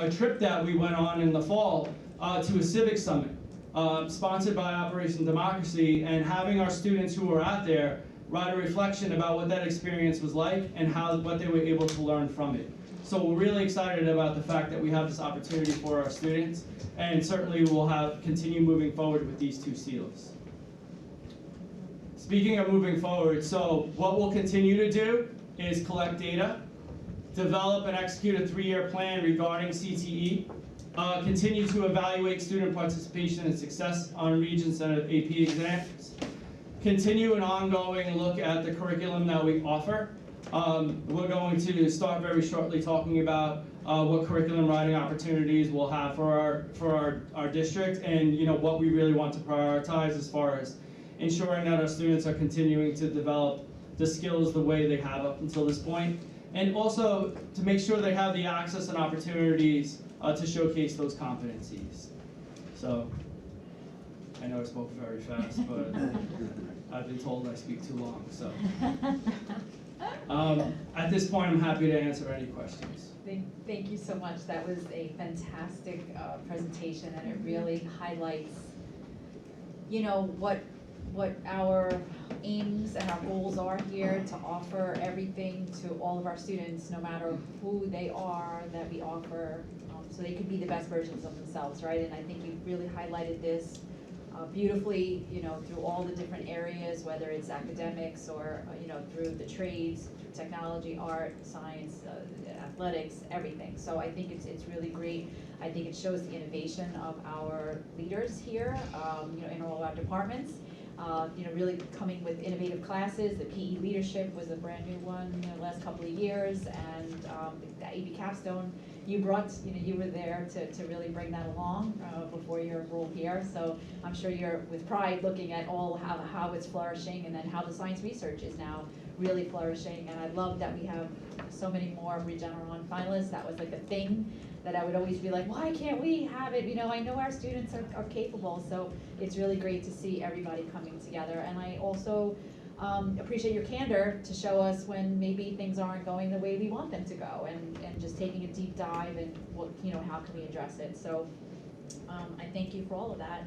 a trip that we went on in the fall to a civic summit sponsored by Operation Democracy, and having our students who were out there write a reflection about what that experience was like and what they were able to learn from it. So we're really excited about the fact that we have this opportunity for our students, and certainly we'll continue moving forward with these two seals. Speaking of moving forward, so what we'll continue to do is collect data, develop and execute a 3-year plan regarding CTE, continue to evaluate student participation and success on Regents and AP exams, continue an ongoing look at the curriculum that we offer. We're going to start very shortly talking about what curriculum writing opportunities we'll have for our district, and what we really want to prioritize as far as ensuring that our students are continuing to develop the skills the way they have up until this point, and also to make sure they have the access and opportunities to showcase those competencies. So, I know I spoke very fast, but I've been told I speak too long, so. At this point, I'm happy to answer any questions. Thank you so much. That was a fantastic presentation, and it really highlights, what our aims and our goals are here, to offer everything to all of our students, no matter who they are, that we offer, so they could be the best versions of themselves, right? And I think you really highlighted this beautifully, through all the different areas, whether it's academics or, through the trades, through technology, art, science, athletics, everything. So I think it's really great. I think it shows the innovation of our leaders here, in all our departments. Really coming with innovative classes. The PE leadership was a brand new one in the last couple of years, and the AB capstone, you were there to really bring that along before your role here. So I'm sure you're with pride looking at how it's flourishing, and then how the science research is now really flourishing. And I love that we have so many more Regeneron finalists. That was like a thing that I would always be like, why can't we have it? I know our students are capable, so it's really great to see everybody coming together. And I also appreciate your candor to show us when maybe things aren't going the way we want them to go, and just taking a deep dive and how can we address it. So I thank you for all of that.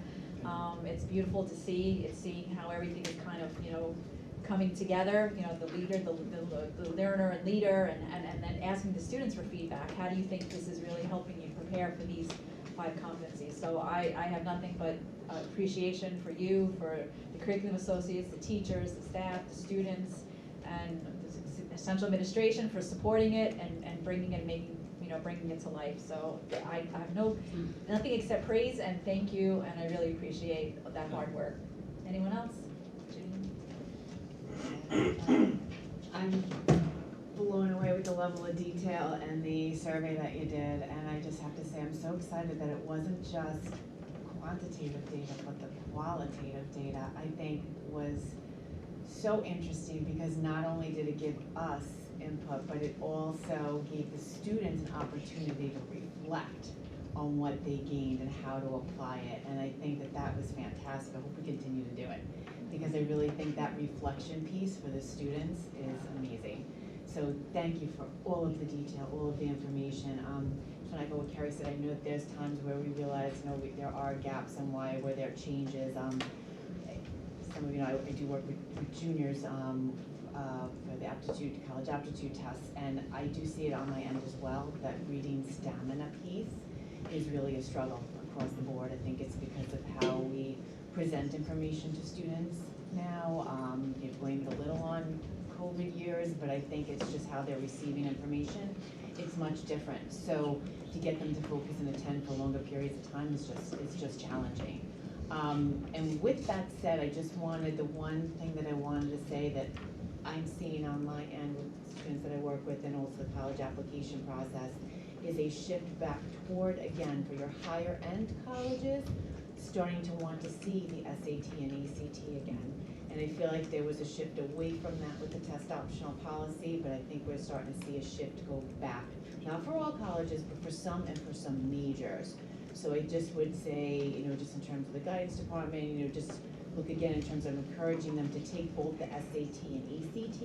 It's beautiful to see. It's seeing how everything is kind of coming together, the leader, the learner and leader, and then asking the students for feedback. How do you think this is really helping you prepare for these 5 competencies? So I have nothing but appreciation for you, for the curriculum associates, the teachers, the staff, the students, and central administration for supporting it and bringing it, bringing it to life. So I have nothing except praise and thank you, and I really appreciate that hard work. Anyone else? I'm blown away with the level of detail and the survey that you did, and I just have to say I'm so excited that it wasn't just quantitative data, but the qualitative data I think was so interesting, because not only did it give us input, but it also gave the students an opportunity to reflect on what they gained and how to apply it, and I think that was fantastic. I hope we continue to do it, because I really think that reflection piece for the students is amazing. So thank you for all of the detail, all of the information. When I go with Carrie said, I know that there's times where we realize, there are gaps and where there are changes. Some of you know, I do work with juniors for the college aptitude tests, and I do see it on my end as well, that reading stamina piece is really a struggle across the board. I think it's because of how we present information to students now. You blame it a little on COVID years, but I think it's just how they're receiving information. It's much different. So to get them to focus and attend for longer periods of time is just challenging. And with that said, the one thing that I wanted to say that I'm seeing on my end with students that I work with, and also the college application process, is a shift back toward, again, for your higher end colleges, starting to want to see the SAT and ACT again. And I feel like there was a shift away from that with the test optional policy, but I think we're starting to see a shift go back. Not for all colleges, but for some, and for some majors. So I just would say, just in terms of the guidance department, just look again in terms of encouraging them to take both the SAT and ACT,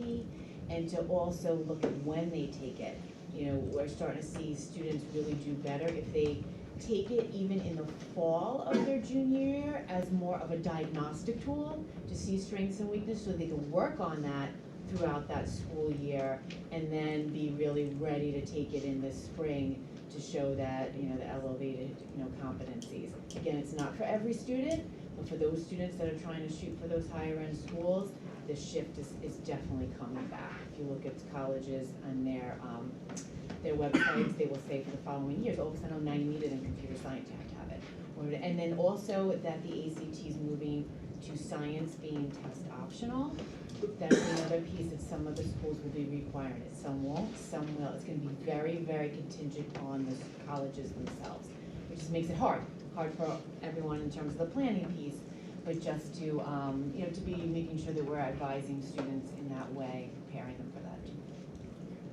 and to also look at when they take it. We're starting to see students really do better if they take it even in the fall of their junior year as more of a diagnostic tool to see strengths and weaknesses, so they can work on that throughout that school year, and then be really ready to take it in the spring to show that, the elevated, competencies. Again, it's not for every student, but for those students that are trying to shoot for those higher end schools, the shift is definitely coming back. If you look at colleges and their websites, they will say for the following years, because I know now you need it in computer science, you have to have it. And then also that the ACT is moving to science being test optional. That's another piece that some of the schools will be requiring it. Some won't, some will. It's going to be very, very contingent on the colleges themselves, which just makes it hard for everyone in terms of the planning piece, but just to, to be making sure that we're advising students in that way, preparing them for that.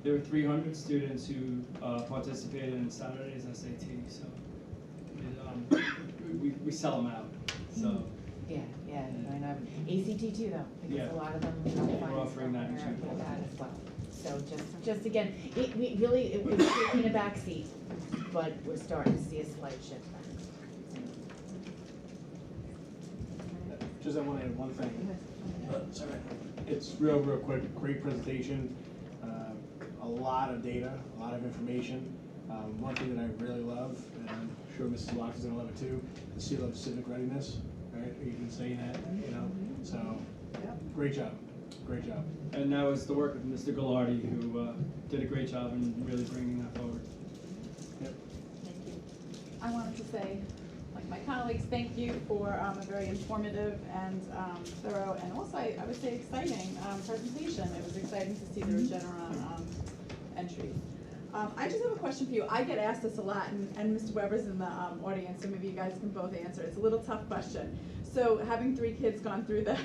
There were 300 students who participated in Saturday's SAT, so we sell them out. So Yeah, I know. ACT too, though, because Yeah. a lot of them We're offering that in for June. that as well. So just again, it was taking a back seat, but we're starting to see a slight shift back. Just I want to add one thing. Sorry. It's real quick. Great presentation. A lot of data, a lot of information. One thing that I really love, and I'm sure Mrs. Locke is going to love it too, the seal of civic readiness. Right? You've been saying that, So, great job. Great job. And that was the work of Mr. Gallardi, who did a great job in really bringing that forward. Yep. Thank you. I wanted to say, like my colleagues, thank you for a very informative and thorough, and also I would say exciting presentation. It was exciting to see the Regeneron entries. I just have a question for you. I get asked this a lot, and Mr. Weber's in the audience, so maybe you guys can both answer. It's a little tough question. So having 3 kids gone through the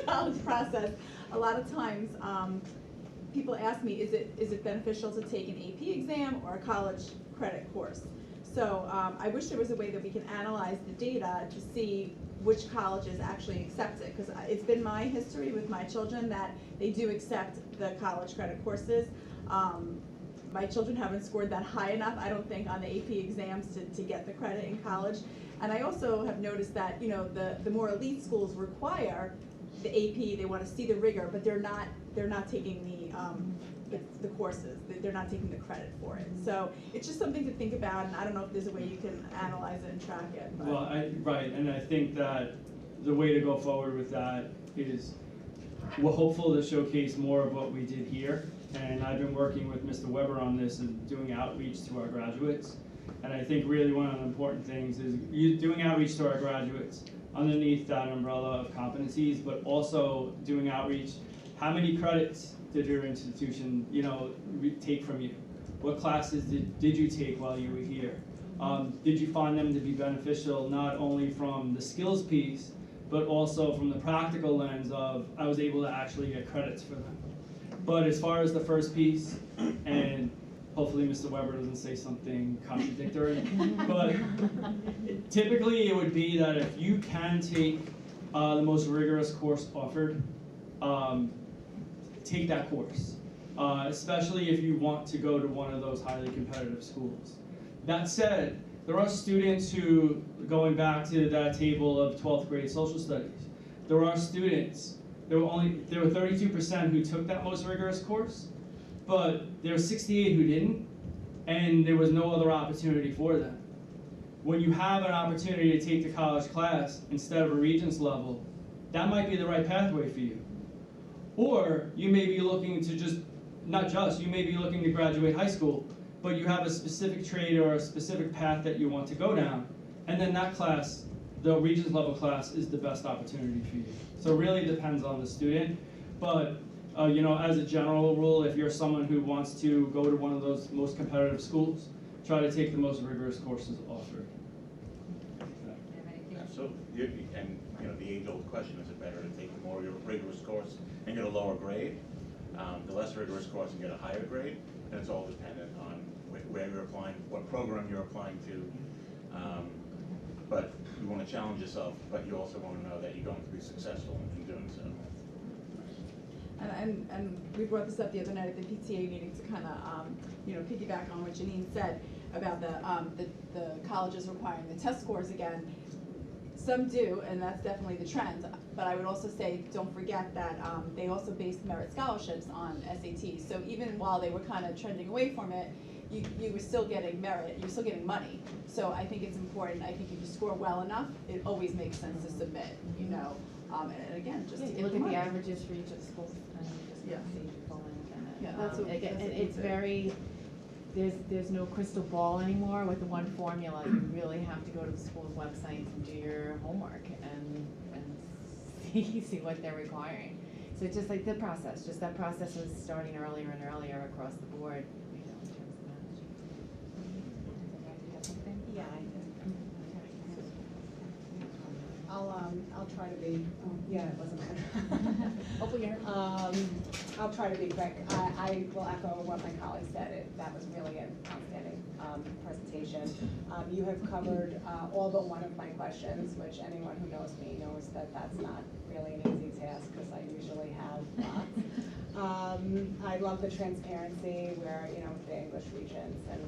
college process, a lot of times people ask me, is it beneficial to take an AP exam or a college credit course? So I wish there was a way that we can analyze the data to see which colleges actually accept it, because it's been my history with my children that they do accept the college credit courses. My children haven't scored that high enough, I don't think, on the AP exams to get the credit in college. And I also have noticed that, the more elite schools require the AP, they want to see the rigor, but they're not taking the courses, they're not taking the credit for it. So it's just something to think about, and I don't know if there's a way you can analyze it and track it. But. Well, right, and I think that the way to go forward with that is we're hopeful to showcase more of what we did here and I've been working with Mr. Weber on this and doing outreach to our graduates. And I think really one of the important things is doing outreach to our graduates underneath that umbrella of competencies, but also doing outreach. How many credits did your institution, take from you? What classes did you take while you were here? Did you find them to be beneficial not only from the skills piece, but also from the practical lens of I was able to actually get credits for them. But as far as the first piece, and hopefully Mr. Weber doesn't say something contradictory, but typically it would be that if you can take the most rigorous course offered, take that course, especially if you want to go to one of those highly competitive schools. That said, there are students who, going back to that table of 12th grade social studies, there are students, there were 32% who took that most rigorous course, but there were 68 who didn't, and there was no other opportunity for them. When you have an opportunity to take the college class instead of a Regents level, that might be the right pathway for you. Or you may be looking to you may be looking to graduate high school, but you have a specific trade or a specific path that you want to go down, and then that class, the Regents level class, is the best opportunity for you. So it really depends on the student, but as a general rule, if you're someone who wants to go to one of those most competitive schools, try to take the most rigorous courses offered. Absolutely. And the age-old question, is it better to take the more rigorous course and get a lower grade, the less rigorous course and get a higher grade? And it's all dependent on where you're applying, what program you're applying to. But you want to challenge yourself, but you also want to know that you're going to be successful in doing so. And we brought this up the other night at the PTA meeting to kind of piggyback on what Janine said about the colleges requiring the test scores again. Some do, and that's definitely the trend. But I would also say, don't forget that they also based merit scholarships on SATs. So even while they were kind of trending away from it, you were still getting merit, you're still getting money. So I think it's important. I think if you score well enough, it always makes sense to submit, and again, just to Yeah, get look the at money. the averages for each of the schools, and just Yeah. see if you fall in within it. Yeah, that's what- Again, that's and what we it's do. very, there's no crystal ball anymore with the one formula. You really have to go to the school's website and do your homework and see what they're requiring. So it's just like the process, just that process was starting earlier and earlier across the board, in terms of managing. Yeah, I did. I'll try to be, yeah, it wasn't on. Hopefully you're. I'll try to be quick. I will echo what my colleague said. That was really an outstanding presentation. You have covered all but one of my questions, which anyone who knows me knows that that's not really an easy task because I usually have lots. I love the transparency where, with the English regions and,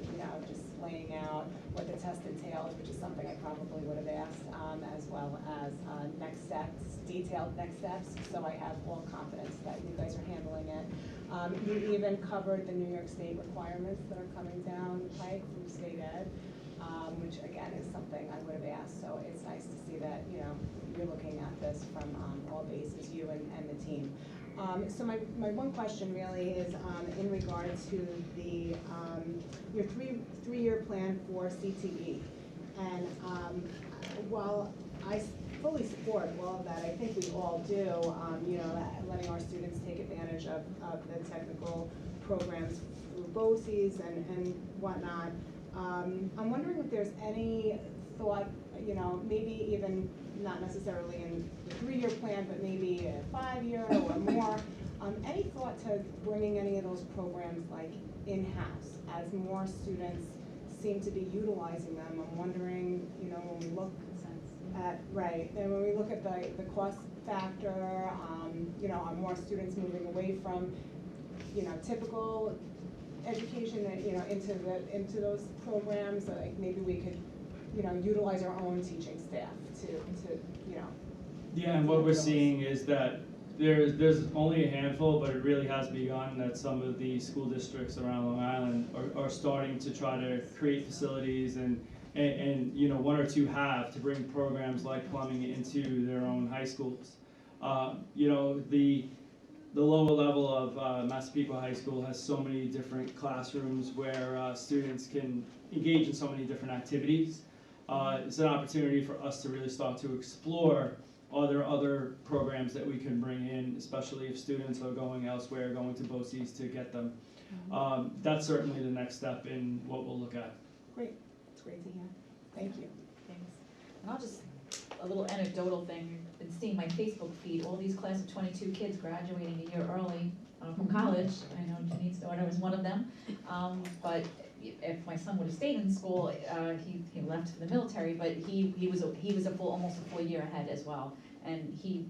just laying out what the test entails, which is something I probably would have asked, as well as next steps, detailed next steps, so I have all confidence that you guys are handling it. You even covered the New York State requirements that are coming down the pike from state ed, which again is something I would have asked, so it's nice to see that, you're looking at this from all bases, you and the team. So my one question really is in regard to the your three-year plan for CTE, and while I fully support all of that, I think we all do. Letting our students take advantage of the technical programs through BOCEs and whatnot. I'm wondering if there's any thought, maybe even not necessarily in the 3-year plan, but maybe a 5-year or more. Any thought to bringing any of those programs like in-house as more students seem to be utilizing them? I'm wondering, when we look at, right, and when we look at the cost factor, are more students moving away from, typical education, into those programs? Like maybe we could, utilize our own teaching staff to. Yeah, and what we're seeing is that there's only a handful, but it really has begun that some of the school districts around Long Island are starting to try to create facilities and one or two have to bring programs like plumbing into their own high schools. the lower level of Massapequa High School has so many different classrooms where students can engage in so many different activities. It's an opportunity for us to really start to explore are there other programs that we can bring in, especially if students are going elsewhere, going to BOCES to get them. That's certainly the next step in what we'll look at. Great, it's great to hear. Thank you. Thanks. And I'll just, a little anecdotal thing, been seeing my Facebook feed, all these class of 22 kids graduating a year early from college. I know Janine's daughter was one of them. But if my son would have stayed in school, he left for the military, but he was almost a full year ahead as well. And he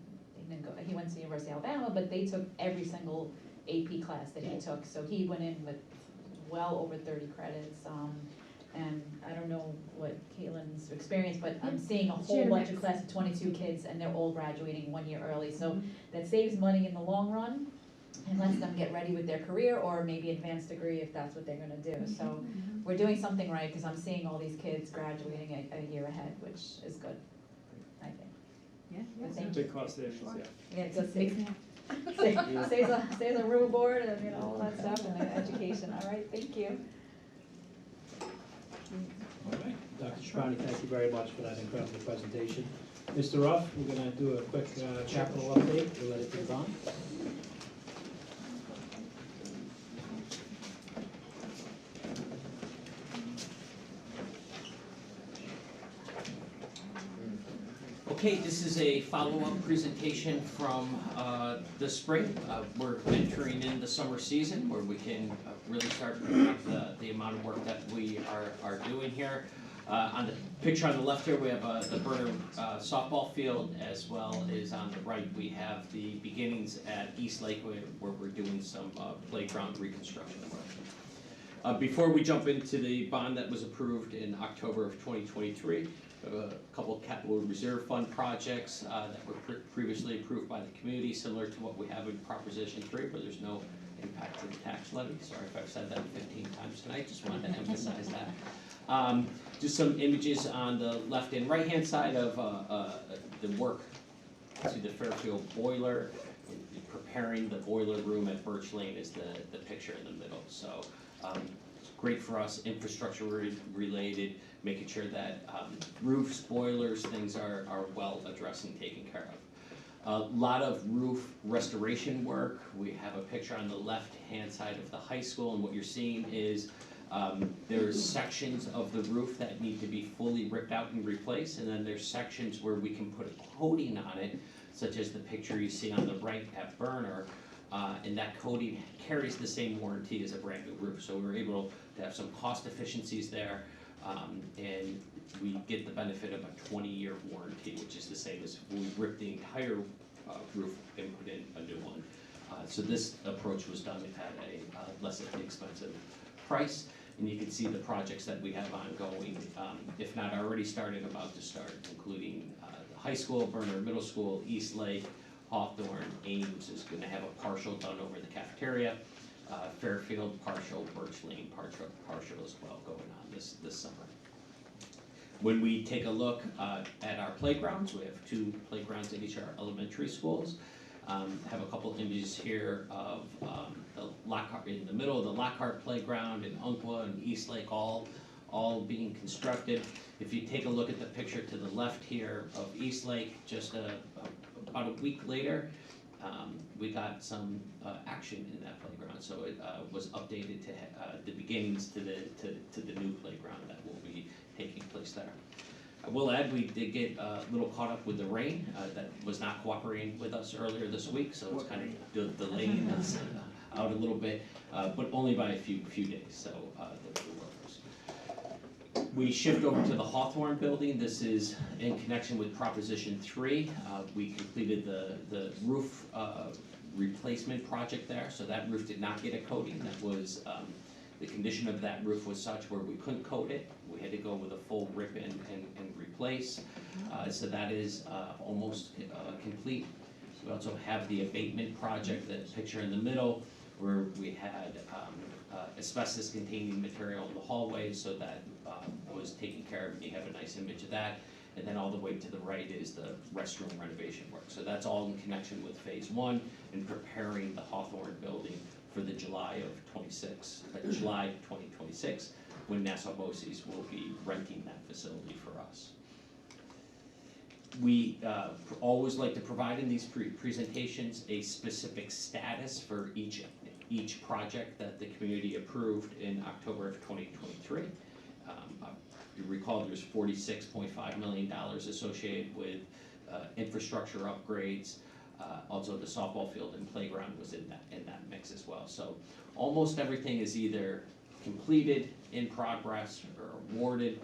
went to the University of Alabama, but they took every single AP class that he took. So he went in with well over 30 credits. And I don't know what Caitlin's experience, but I'm seeing a whole bunch of class of 22 kids, and they're all graduating 1 year early. So that saves money in the long run and lets them get ready with their career or maybe advanced degree if that's what they're gonna do. So we're doing something right because I'm seeing all these kids graduating a year ahead, which is good, I think. Yeah. But thank you. Big cost savings, yeah. Yeah, it does saves a room board and, you know, all that stuff and education. All right, thank you. All right, Dr. Trapani, thank you very much for that incredible presentation. Mr. Ruff, we're gonna do a quick capital update related to the bond. Okay, this is a follow-up presentation from the spring. We're entering in the summer season where we can really start putting up the amount of work that we are doing here. On the picture on the left here, we have the Burnham softball field, as well as on the right, we have the beginnings at East Lake where we're doing some playground reconstruction work. Before we jump into the bond that was approved in October of 2023, a couple of capital reserve fund projects that were previously approved by the community, similar to what we have in Proposition 3, where there's no impact to the tax levy. Sorry if I've said that 15 times tonight, just wanted to emphasize that. Just some images on the left and right hand side of the work to the Fairfield boiler. Preparing the boiler room at Birch Lane is the picture in the middle. So it's great for us, infrastructure related, making sure that roofs, boilers, things are well addressed and taken care of. A lot of roof restoration work. We have a picture on the left-hand side of the high school, and what you're seeing is there's sections of the roof that need to be fully ripped out and replaced, and then there's sections where we can put a coating on it, such as the picture you see on the right at Burner, and that coating carries the same warranty as a brand new roof. So we're able to have some cost efficiencies there. And we get the benefit of a 20-year warranty, which is the same as if we rip the entire roof and put in a new one. So this approach was done at a less expensive price, and you can see the projects that we have ongoing, if not already started, about to start, including the high school, Burner Middle School, East Lake, Hawthorne, Ames is going to have a partial done over the cafeteria. Fairfield partial, Birch Lane partial as well going on this summer. When we take a look at our playgrounds, we have 2 playgrounds at each of our elementary schools. Have a couple images here of the Lockhart in the middle of the Lockhart playground in Umpqua and East Lake, all being constructed. If you take a look at the picture to the left here of East Lake, just about a week later, we got some action in that playground, so it was updated to the beginnings to the new playground that will be taking place there. I will add, we did get a little caught up with the rain that was not cooperating with us earlier this week, so it's kind of delaying us out a little bit, but only by a few days, so the workers. We shift over to the Hawthorne building. This is in connection with Proposition 3. We completed the roof replacement project there, so that roof did not get a coating. That was, the condition of that roof was such where we couldn't coat it. We had to go with a full rip and replace. So that is almost complete. We also have the abatement project, the picture in the middle, where we had asbestos containing material in the hallway, so that was taken care of, and you have a nice image of that. and then all the way to the right is the restroom renovation work. So that's all in connection with phase one and preparing the Hawthorne building for the July 2026, when Nassau BOCES will be renting that facility for us. We always like to provide in these presentations a specific status for each project that the community approved in October of 2023. You recall there's $46.5 million associated with infrastructure upgrades. Also the softball field and playground was in that mix as well. So almost everything is either completed, in progress, or awarded.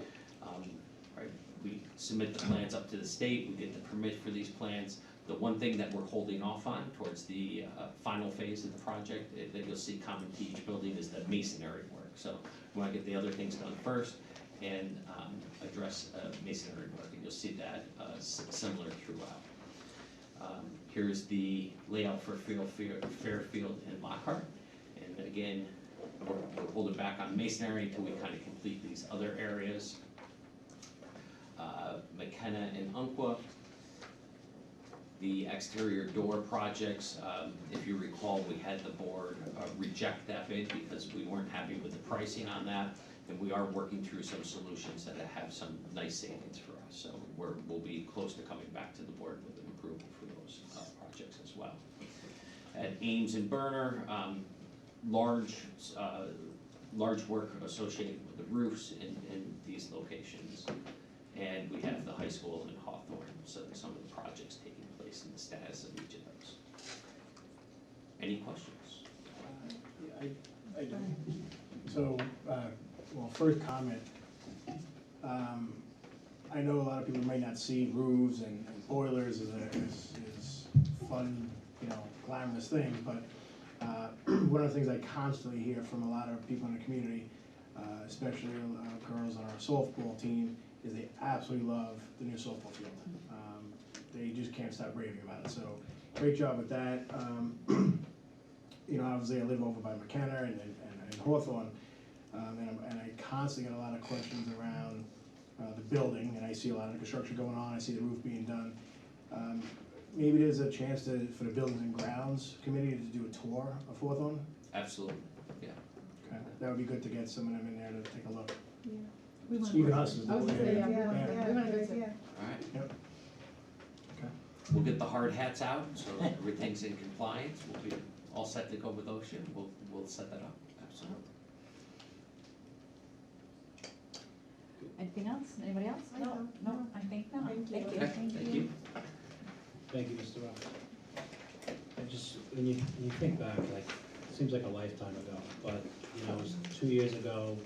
Right? We submit the plans up to the state, we get the permit for these plans. The one thing that we're holding off on towards the final phase of the project that you'll see common to each building is the masonry work. So we want to get the other things done first and address masonry work, and you'll see that similar throughout. Here's the layout for Fairfield and Lockhart. And again, we're holding back on masonry until we kind of complete these other areas. McKenna and Umpqua, the exterior door projects, if you recall, we had the board reject that bid because we weren't happy with the pricing on that, and we are working through some solutions that have some nice savings for us. So we'll be close to coming back to the board with an approval for those projects as well. At Ames and Berner, large work associated with the roofs in these locations. And we have the high school in Hawthorne, so some of the projects taking place and the status of each of those. Any questions? I do. So, well, first comment. I know a lot of people might not see roofs and boilers as fun, glamorous things, but one of the things I constantly hear from a lot of people in the community, especially girls on our softball team, is they absolutely love the new softball field. They just can't stop raving about it. So great job with that. Obviously I live over by McKenna and Hawthorne, and I constantly get a lot of questions around the building, and I see a lot of construction going on. I see the roof being done. Maybe there's a chance for the Buildings and Grounds Committee to do a tour of Hawthorne. Absolutely, yeah. Okay, that would be good to get some of them in there to take a look. Yeah. Even us as the board. We want to go to. All right. Yep. Okay. We'll get the hard hats out, so everything's in compliance. We'll be all set to go with Ocean. We'll set that up, absolutely. Anything else? Anybody else? No, I think no. Thank you. Okay, thank you. Thank you, Mr. Rock. I just, when you think back, like, it seems like a lifetime ago, but, it was 2 years ago,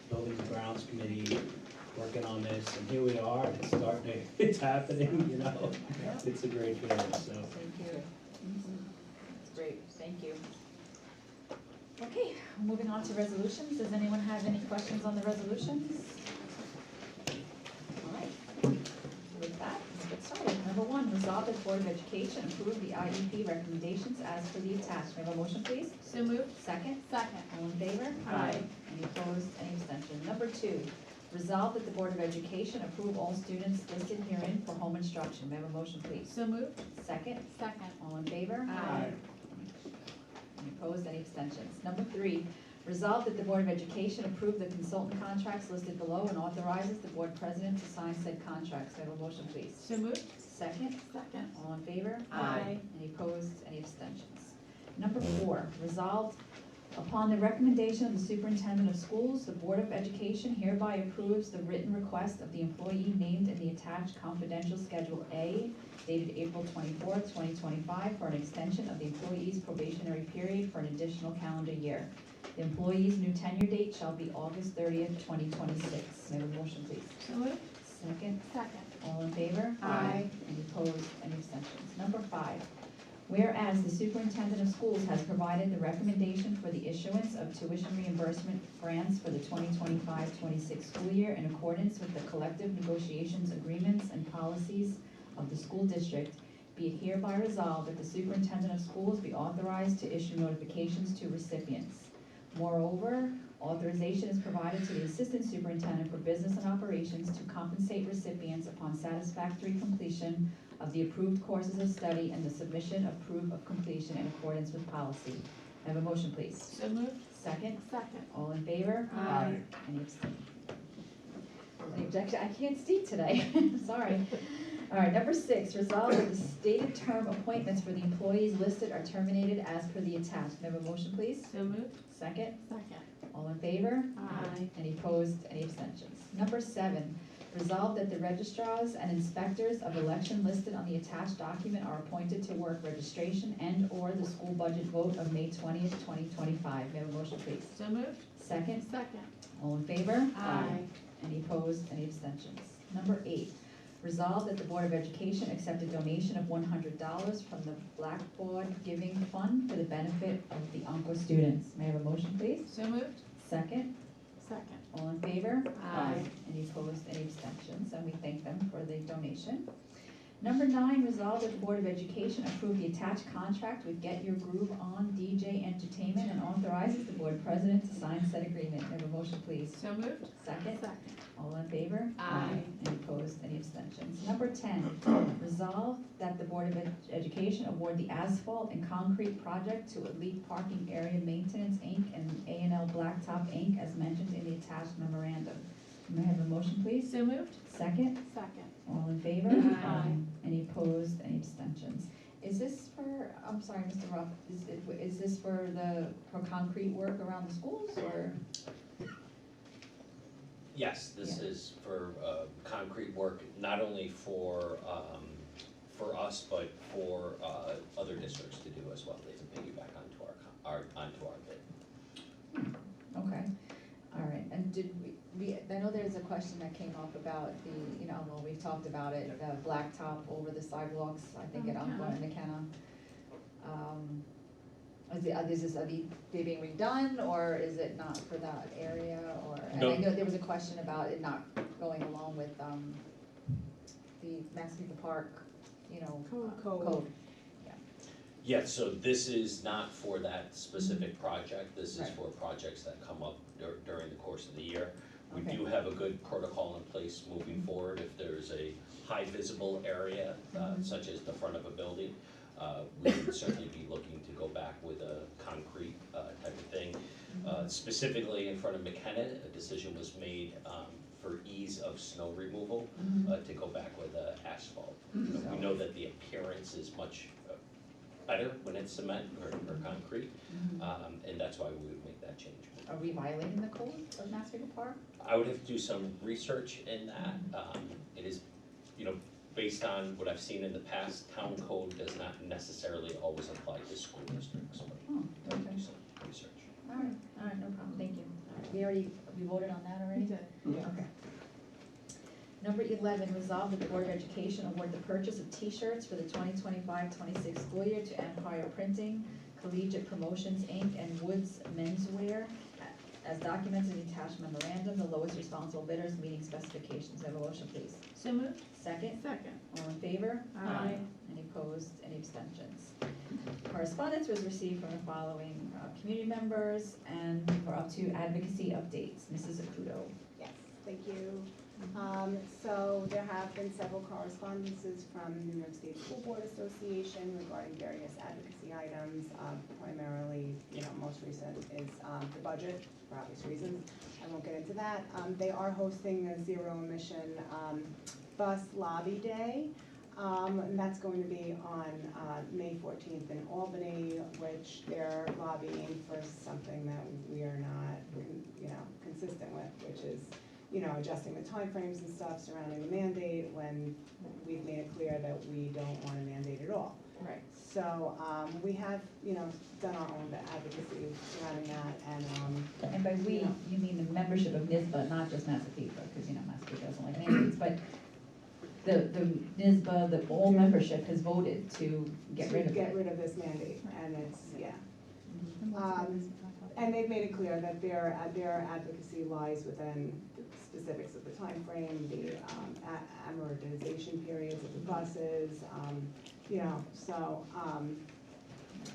Buildings and Grounds Committee working on this, and here we are, it's starting, it's happening, It's a great feeling, so. Thank you. That's great, thank you. Okay, moving on to resolutions. Does anyone have any questions on the resolutions? All right, with that, let's get started. Number one, resolve that the Board of Education approve the IEP recommendations as per the attached. May I have a motion, please? So moved. Second? Second. All in favor? Aye. Any opposed, any abstention? Number two, resolve that the Board of Education approve all students listed herein for home instruction. May I have a motion, please? So moved. Second? Second. All in favor? Aye. Any opposed, any abstentions? Number three, resolve that the Board of Education approve the consultant contracts listed below and authorizes the board president to sign said contracts. May I have a motion, please? So moved. Second? Second. All in favor? Aye. Any opposed, any abstentions? Number four, resolved upon the recommendation of the superintendent of schools, the Board of Education hereby approves the written request of the employee named in the attached confidential Schedule A dated April 24th, 2025 for an extension of the employee's probationary period for an additional calendar year. The employee's new tenure date shall be August 30th, 2026. May I have a motion, please? So moved. Second? Second. All in favor? Aye. Any opposed, any abstentions? Number five, whereas the superintendent of schools has provided the recommendation for the issuance of tuition reimbursement grants for the 2025-26 school year in accordance with the collective negotiations agreements and policies of the school district, be it hereby resolved that the superintendent of schools be authorized to issue notifications to recipients. Moreover, Authorization is provided to the Assistant Superintendent for Business and Operations to compensate recipients upon satisfactory completion of the approved courses of study and the submission of proof of completion in accordance with policy. May I have a motion, please? So moved. Second? Second. All in favor? Aye. Any abstain? Any objection? I can't speak today, sorry. All right, number 6, resolve that the stated term appointments for the employees listed are terminated as per the attached. May I have a motion, please? So moved. Second? Second. All in favor? Aye. Any opposed? Any abstentions? Number 7, resolve that the registrars and inspectors of election listed on the attached document are appointed to work registration and/or the school budget vote of May 20th, 2025. May I have a motion, please? So moved. Second? Second. All in favor? Aye. Any opposed? Any abstentions? Number 8, resolve that the Board of Education accept a donation of $100 from the Blackboard Giving Fund for the benefit of the UNCO students. May I have a motion, please? So moved. Second? Second. All in favor? Aye. Any opposed? Any abstentions? And we thank them for the donation. Number 9, resolve that the Board of Education approve the attached contract with Get Your Groove On DJ Entertainment and authorizes the board president to sign said agreement. May I have a motion, please? So moved. Second? Second. All in favor? Aye. Any opposed? Any abstentions? Number 10, resolve that the Board of Education award the asphalt and concrete project to Elite Parking Area Maintenance, Inc. and A&L Blacktop, Inc. as mentioned in the attached memorandum. May I have a motion, please? So moved. Second? Second. All in favor? Aye. Any opposed? Any abstentions? Is this for, I'm sorry, Mr. Rupp, is this for concrete work around the schools, or? Yes, this Yeah. is for concrete work, not only for us, but for other districts to do as well. They can piggyback onto our bid. Okay, all right, and did I know there's a question that came up about well, we've talked about it, the blacktop over the sidewalks, I think at Uncle and McKenna. Are they being redone, or is it not for that area, or, and No. I know there was a question about it not going along with, the Massapequa Park, code. Yeah, so this is not for that specific project, this is Right. for projects that come up during the course of the year. We Okay. do have a good protocol in place moving forward. If there's a high visible area, such as the front of a building, we would certainly be looking to go back with a concrete type of thing. Specifically in front of McKenna, a decision was made for ease of snow removal, to go back with asphalt. We know that the appearance is much better when it's cement or concrete, and that's why we would make that change. Are we violating the code of Massapequa Park? I would have to do some research in that. It is, based on what I've seen in the past, town code does not necessarily always apply to school districts, but Oh, I would okay. do some research. All right, no problem, thank you. We voted on that already? We did. Yeah. Okay. Number 11, resolve that the Board of Education award the purchase of T-shirts for the 2025-26 school year to Empire Printing, Collegiate Promotions, Inc., and Woods Menswear, as documented in the attached memorandum, the lowest responsible bidders meeting specifications. Have a motion, please. So moved. Second? Second. All in favor? Aye. Any opposed? Any abstentions? Correspondence was received from the following community members, and we're up to advocacy updates. Mrs. Acuto. Yes, thank you. So there have been several correspondences from the New York State School Board Association regarding various advocacy items. Primarily, most recent is the budget, for obvious reasons. I won't get into that. They are hosting a zero emission bus lobby day. And that's going to be on May 14th in Albany, which they're lobbying for something that we are not, consistent with, which is, adjusting the timeframes and stuff surrounding the mandate when we've made it clear that we don't want a mandate at all. Right. So we have, done our own advocacy surrounding that, And by we, you mean the membership of NISBA, not just Massapequa, because, Massapequa doesn't like mandates, but the NISBA, the whole membership has voted to get rid of it. Get rid of this mandate, and it's, yeah. And they've made it clear that their advocacy lies within the specifics of the timeframe, the amortization periods of the buses, so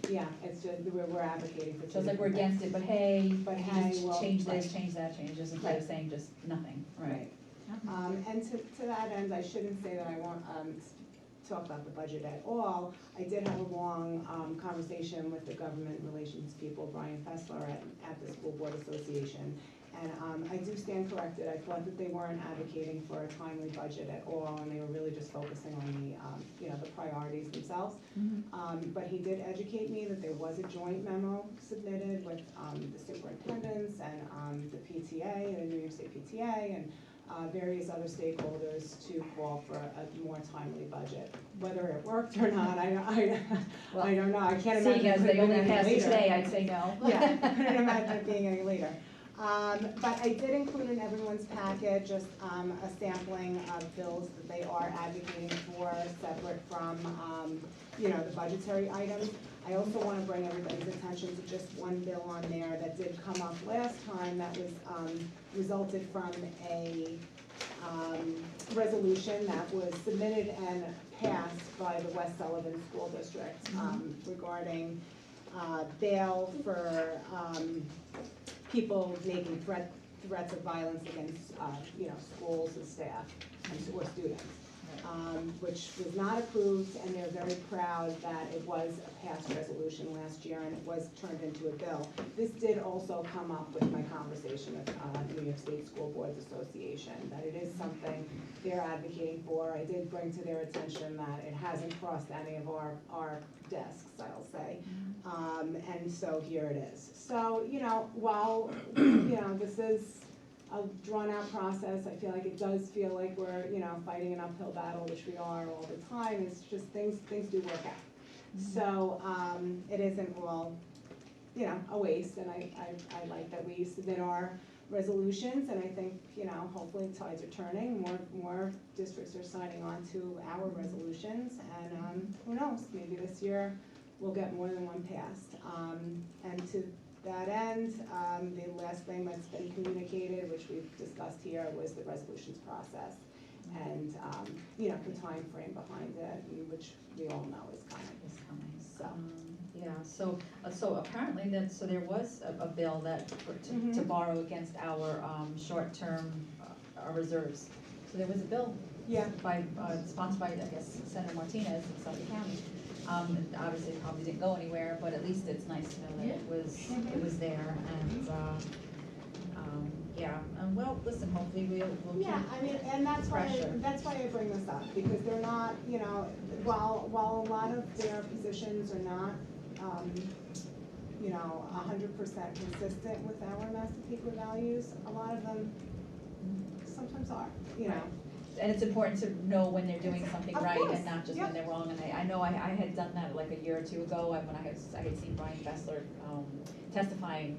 Yeah, it's just, we're advocating for. So it's like we're against it, but hey, But you hey, just well, change this, right. change that, change this, instead of saying just nothing, right? And to that end, I shouldn't say that I won't, talk about the budget at all. I did have a long, conversation with the government relations people, Brian Fessler at the School Board Association. And, I do stand corrected, I thought that they weren't advocating for a timely budget at all, and they were really just focusing on the, the priorities themselves. But he did educate me that there was a joint memo submitted with, the superintendents and, the PTA, the New York State PTA, and, various other stakeholders to call for a more timely budget. Whether it worked or not, I don't know, I can't imagine Seeing it as could they have only been any passed it later. today, I'd say no. Yeah, I couldn't imagine it being any later. But I did include in everyone's packet just a sampling of bills that they are advocating for, separate from, the budgetary items. I also want to bring everybody's attention to just one bill on there that did come up last time that was, resulted from a resolution that was submitted and passed by the West Sullivan School District regarding bail for people making threats of violence against, schools and staff or students, which was not approved, and they're very proud that it was a passed resolution last year and it was turned into a bill. This did also come up with my conversation with New York State School Boards Association, that it is something they're advocating for. I did bring to their attention that it hasn't crossed any of our desks, I'll say. And so here it is. So, while, this is a drawn-out process, I feel like it does feel like we're, fighting an uphill battle, which we are all the time. It's just things do work out. So, it isn't all, a waste, and I like that we submit our resolutions, and I think, hopefully tides are turning, more districts are signing on to our resolutions, and, who knows, maybe this year we'll get more than one passed. And to that end, the last thing that's been communicated, which we've discussed here, was the resolutions process. And, the time frame behind it, which we all know is coming. It's coming. So. Yeah, so apparently so there was a bill that, to borrow against our, short-term, our reserves. So there was a bill. Yeah. Sponsored by, I guess, Senator Martinez in Suffolk County. And obviously it probably didn't go anywhere, but at least it's nice to know that it was there, and, well, listen, hopefully we'll keep. Yeah, I mean, and that's why I bring this up, because they're not, while a lot of their positions are not, 100% consistent with our Massapequa values, a lot of them sometimes are, Right. And it's important to know when they're doing something Of right course. and not just Yep. when they're wrong. And I know I had done that like a year or two ago, when I had seen Brian Fessler testifying,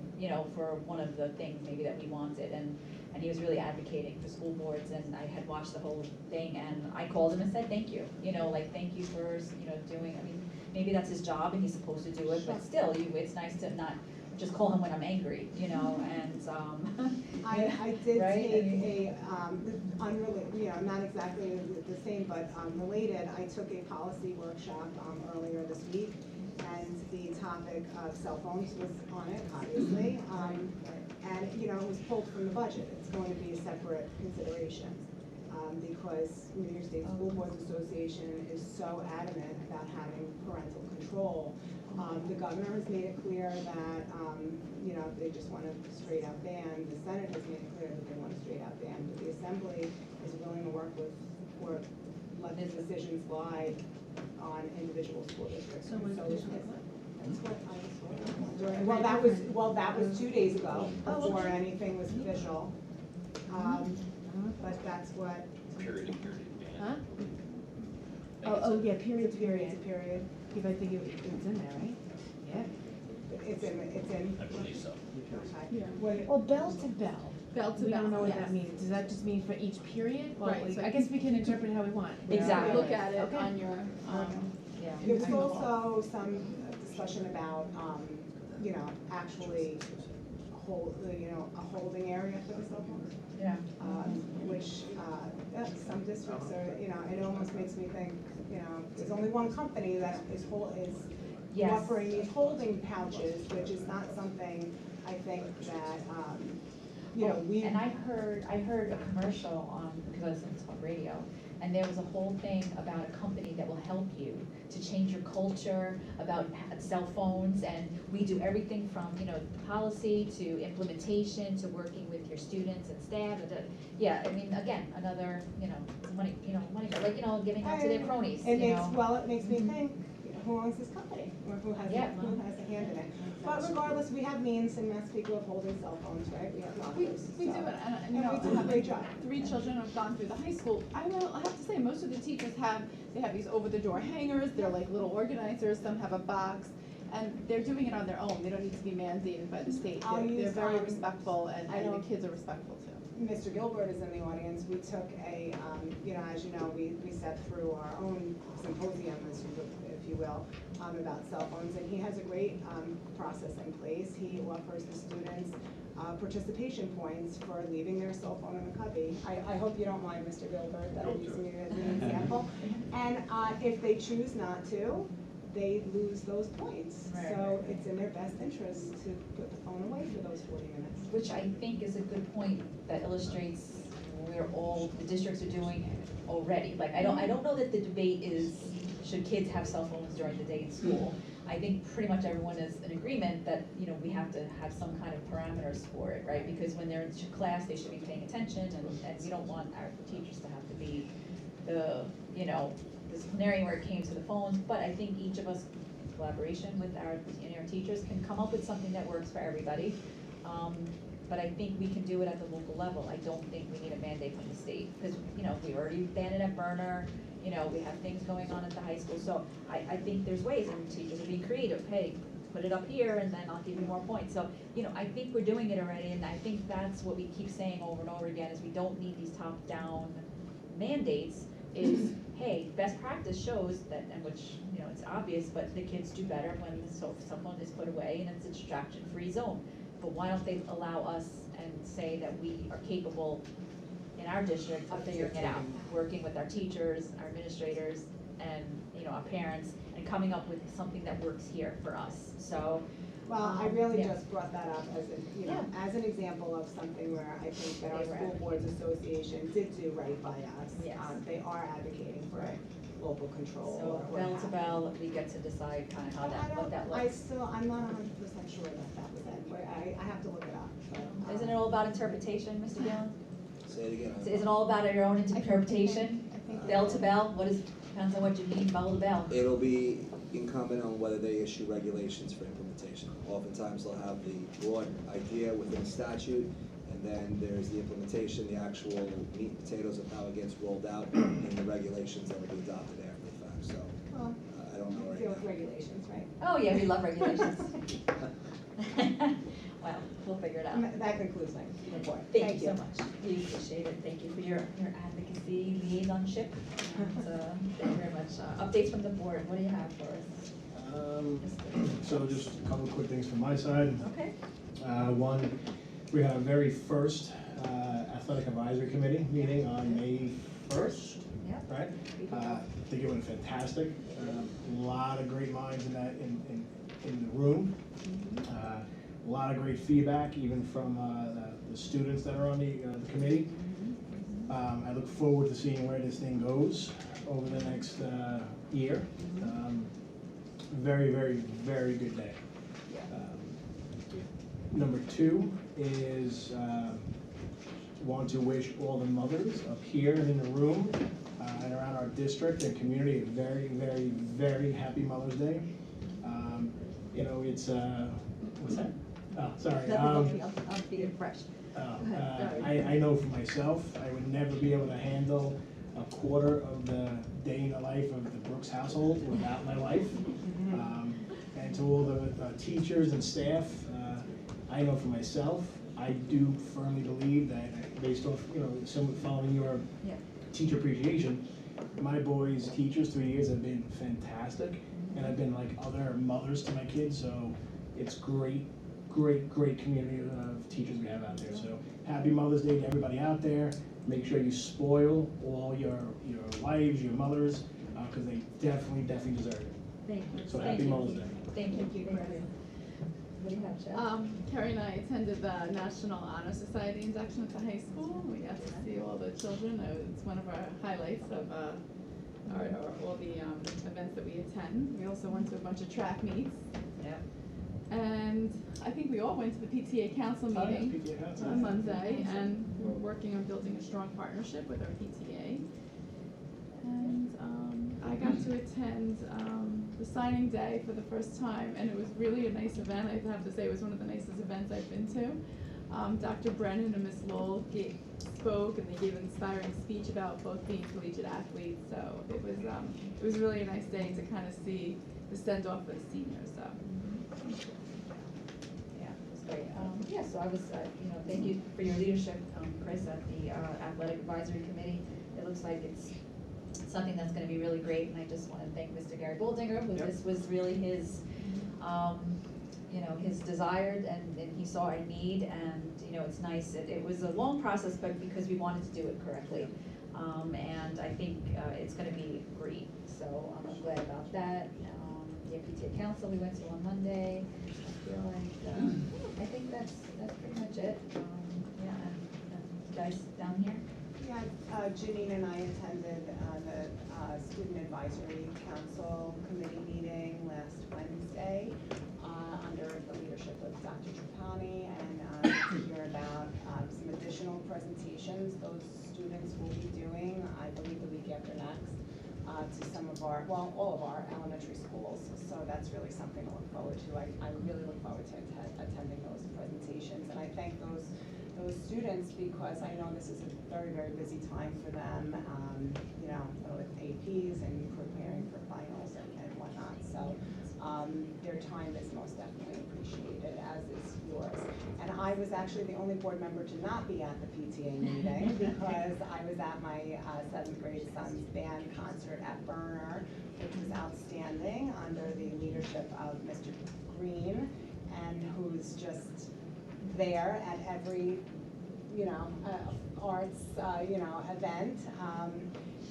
for one of the things maybe that we wanted, and he was really advocating for school boards, and I had watched the whole thing, and I called him and said, thank you, thank you for, doing, I mean, maybe that's his job and he's supposed to do it, but still, it's nice to not just call him when I'm angry, and, I did right? take a, unrelated, not exactly the same, but related, I took a policy workshop earlier this week, and the topic of cell phones was on it, obviously. And, it was pulled from the budget. It's going to be a separate consideration, because New York State School Boards Association is so adamant about having parental control. The governor has made it clear that, they just want a straight out ban. The Senate has made it clear that they want a straight out ban, but the Assembly is willing to work with, or let these decisions lie on individual school districts. So was that's this like what I was told. Well, that was 2 days ago, before anything was official. But that's what. Period. Huh? Yeah, period to period to period. Because I think it's in there, right? Yeah. It's in. I believe so. Okay. Well, bell to bell. Bell to We don't bell, know what yes. that means. Does that just mean for each period? Well, Right, so I guess we can interpret how we want. Exactly. Look at it Okay. on your, Yeah. There was also some discussion about, actually a holding area for the cell phones. Yeah. Which, some districts are, it almost makes me think, there's only one company that is Yes. offering these holding pouches, which is not something I think that, you know, we. And I heard a commercial on, because I listen to radio, and there was a whole thing about a company that will help you to change your culture about cell phones, and we do everything from, you know, policy to implementation to working with your students and staff. Yeah, I mean, again, another, you know, money, like, you know, giving out to their cronies, you It makes, know. well, it makes me think, who owns this company, or who has a hand in it? But regardless, we have means in Massapequa of holding cell phones, right? We have lockers. We do, so- and you And know, we do a great job. 3 children have gone through the high school. I have to say, most of the teachers have these over-the-door hangers, they're like little organizers, some have a box, and they're doing it on their own, they don't need to be mandated by the state. They're very respectful, and the kids are respectful too. Mr. Gilbert is in the audience. We took a, you know, as you know, we sat through our own symposium, if you will, about cell phones, and he has a great process in place. He offers the students participation points for leaving their cell phone in the cubby. I hope you don't mind, Mr. Gilbert, that I'm using you as an example. And if they choose not to, they lose those points. Right, So right. it's in their best interest to put the phone away for those 40 minutes. Which I think is a good point that illustrates where all the districts are doing already. Like, I don't know that the debate is, should kids have cell phones during the day in school? I think pretty much everyone is in agreement that, you know, we have to have some kind of parameters for it, right? Because when they're in class, they should be paying attention, and we don't want our teachers to have to be the, you know, disciplinarian where it came to the phones. But I think each of us, in collaboration with our teachers, can come up with something that works for everybody. But I think we can do it at the local level. I don't think we need a mandate from the state, because, you know, we already banned it at Burner, you know, we have things going on at the high school. So I think there's ways, and teachers are being creative. Hey, put it up here, and then I'll give you more points. So, you know, I think we're doing it already, and I think that's what we keep saying over and over again, is we don't need these top-down mandates. Is, hey, best practice shows that, and which, you know, it's obvious, but the kids do better when the cell phone is put away and it's a distraction-free zone. But why don't they allow us and say that we are capable in our district of figuring it out, working with our teachers, our administrators, and, you know, our parents, and coming up with something that works here for us. So, Well, I really yeah. just brought that up as a, you know, as an example of something where I think that our They were School Boards Association did do right by us. Yes. They are advocating for Right. local control. so or bell what to have bell, we get to decide kind of how that, what that looks. I'm not 100% sure that was it, but I have to look it up, but. Isn't it all about interpretation, Mr. Gillen? Say it again. Is it all about your own interpretation? I think Bell to bell, depends on what you mean, bell to bell. It'll be incumbent on whether they issue regulations for implementation. Oftentimes they'll have the broad idea within statute, and then there's the implementation, the actual meat and potatoes of how it gets rolled out, and the regulations that will be adopted after the fact, so Well, I don't know right deal with now. regulations, right? Oh, yeah, we love regulations. Well, we'll figure it out. That concludes my report. Thank you so much. We appreciate it. Thank you for your advocacy liaisonship. And, thank you very much. Updates from the board, what do you have for us? So just a couple of quick things from my side. Okay. One, we had our very first athletic advisory committee meeting on May 1st, Yep. right? I think it went fantastic. A lot of great minds in the room. A lot of great feedback, even from the students that are on the committee. I look forward to seeing where this thing goes over the next year. Very, very, very good day. Number two is want to wish all the mothers up here and in the room and around our district and community a very, very, very happy Mother's Day. You know, it's, what's that? Oh, sorry. I'll be fresh. I know for myself, I would never be able to handle a quarter of the day in the life of the Brooks household without my wife. And to all the teachers and staff, I know for myself, I do firmly believe that based off, you know, some following your teacher appreciation, my boys' teachers 3 years have been fantastic, and I've been like other mothers to my kids, so it's great, great, great community of teachers we have out there. So happy Mother's Day to everybody out there. Make sure you spoil all your wives, your mothers, because they definitely deserve it. Thank you. So Thank happy you. Mother's Day. Thank you, Chris. What do you have, Jill? Carrie and I attended the National Honor Society induction at the high school. We got to see all the children. It's one of our highlights of all the events that we attend. We also went to a bunch of track meets. Yep. And I think we all went to the PTA council Oh, yeah, meeting PTA council. on Monday, and we're working on building a strong partnership with our PTA. And I got to attend the signing day for the first time, and it was really a nice event. I have to say it was one of the nicest events I've been to. Dr. Brennan and Ms. Lowell spoke, and they gave an inspiring speech about both being collegiate athletes. So it was really a nice day to kind of see the send off for the seniors. So. Yeah, it was great. Yeah, so I was, thank you for your leadership, Chris, at the Athletic Advisory Committee. It looks like it's something that's gonna be really great, and I just wanna thank Mr. Gary Boldinger, who this was really his, his desired, and he saw a need, and, it's nice. It was a long process, but because we wanted to do it correctly. And I think it's gonna be great, so I'm glad about that. The PTA Council we went to on Monday. I feel like, I think that's pretty much it. Yeah, and you guys down here? Yeah, Janine and I attended the Student Advisory Council Committee meeting last Wednesday under the leadership of Dr. Trapani, and to hear about some additional presentations those students will be doing, I believe the week after next, to some of our, well, all of our elementary schools. So that's really something to look forward to. I really look forward to attending those presentations, and I thank those students because I know this is a very, very busy time for them, with APs and preparing for finals and whatnot. So their time is most definitely appreciated, as is yours. And I was actually the only board member to not be at the PTA meeting because I was at my 7th grade son's band concert at Berner, which was outstanding under the leadership of Mr. Green, and who's just there at every, arts, event.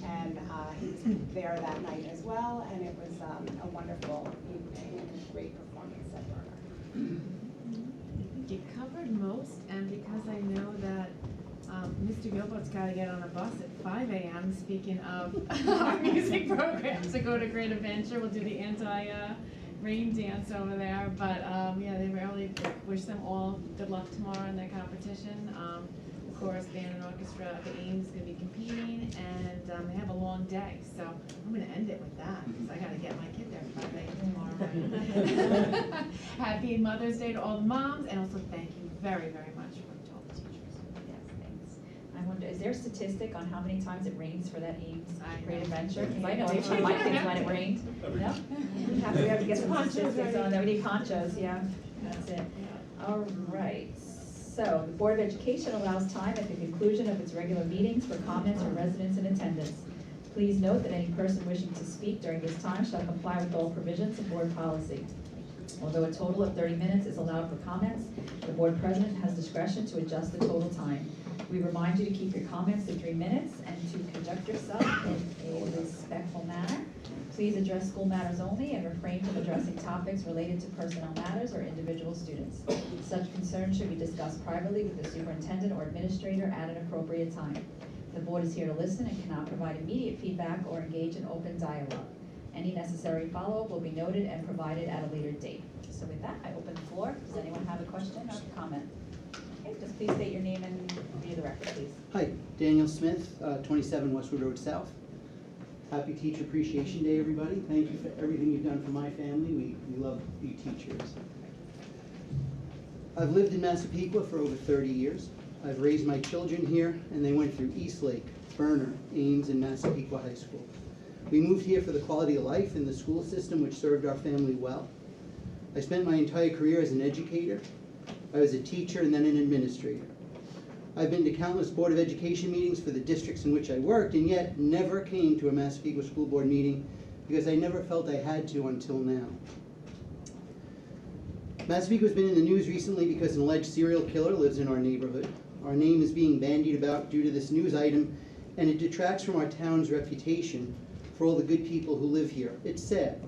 And he was there that night as well, and it was a wonderful evening and a great performance at Berner. You covered most, and because I know that Mr. Gilbert's got to get on a bus at 5 a.m. Speaking of our music program, to go to Great Adventure, we'll do the anti-rain dance over there. But yeah, they really wish them all good luck tomorrow in their competition. Of course, band and orchestra at the Ames is going to be competing, and they have a long day. So I'm going to end it with that because I got to get my kid there at 5 a.m. tomorrow. Happy Mother's Day to all the moms, and also thank you very, very much to all the teachers. Yes, thanks. I wonder, is there a statistic on how many times it rains for that Ames Great Adventure? Because I know every time my kids when it rained. No? We have to get some statistics on there. We need ponchos, yeah. That's it. All right. So, the Board of Education allows time at the conclusion of its regular meetings for comments from residents in attendance. Please note that any person wishing to speak during this time shall comply with all provisions of board policy. Although a total of 30 minutes is allowed for comments, the board president has discretion to adjust the total time. We remind you to keep your comments to 3 minutes and to conduct yourself in a respectful manner. Please address school matters only and refrain from addressing topics related to personnel matters or individual students. Such concerns should be discussed privately with the superintendent or administrator at an appropriate time. The board is here to listen and cannot provide immediate feedback or engage in open dialogue. Any necessary follow-up will be noted and provided at a later date. So with that, I open the floor. Does anyone have a question or comment? Okay, just please state your name and read the record, please. Hi, Daniel Smith, 27 Westwood Road South. Happy Teacher Appreciation Day, everybody. Thank you for everything you've done for my family. We love you teachers. I've lived in Massapequa for over 30 years. I've raised my children here, and they went through Eastlake, Berner, Ames, and Massapequa High School. We moved here for the quality of life in the school system, which served our family well. I spent my entire career as an educator. I was a teacher and then an administrator. I've been to countless Board of Education meetings for the districts in which I worked, and yet never came to a Massapequa School Board meeting because I never felt I had to until now. Massapequa's been in the news recently because an alleged serial killer lives in our neighborhood. Our name is being bandied about due to this news item, and it detracts from our town's reputation for all the good people who live here. It's sad.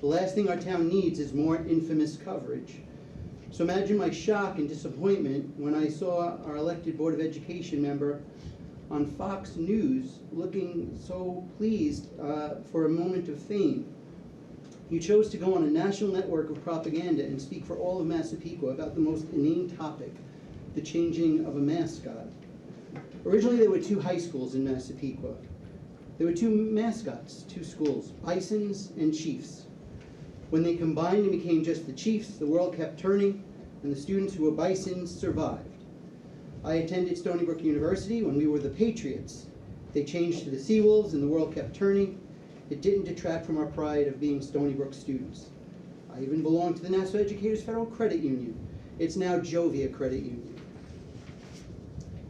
The last thing our town needs is more infamous coverage. So imagine my shock and disappointment when I saw our elected Board of Education member on Fox News looking so pleased for a moment of fame. You chose to go on a national network of propaganda and speak for all of Massapequa about the most inane topic, the changing of a mascot. Originally, there were 2 high schools in Massapequa. There were 2 mascots, 2 schools, Bisons and Chiefs. When they combined and became just the Chiefs, the world kept turning, and the students who were Bisons survived. I attended Stony Brook University when we were the Patriots. They changed to the Seawolves, and the world kept turning. It didn't detract from our pride of being Stony Brook students. I even belonged to the National Educators Federal Credit Union. It's now Jovia Credit Union.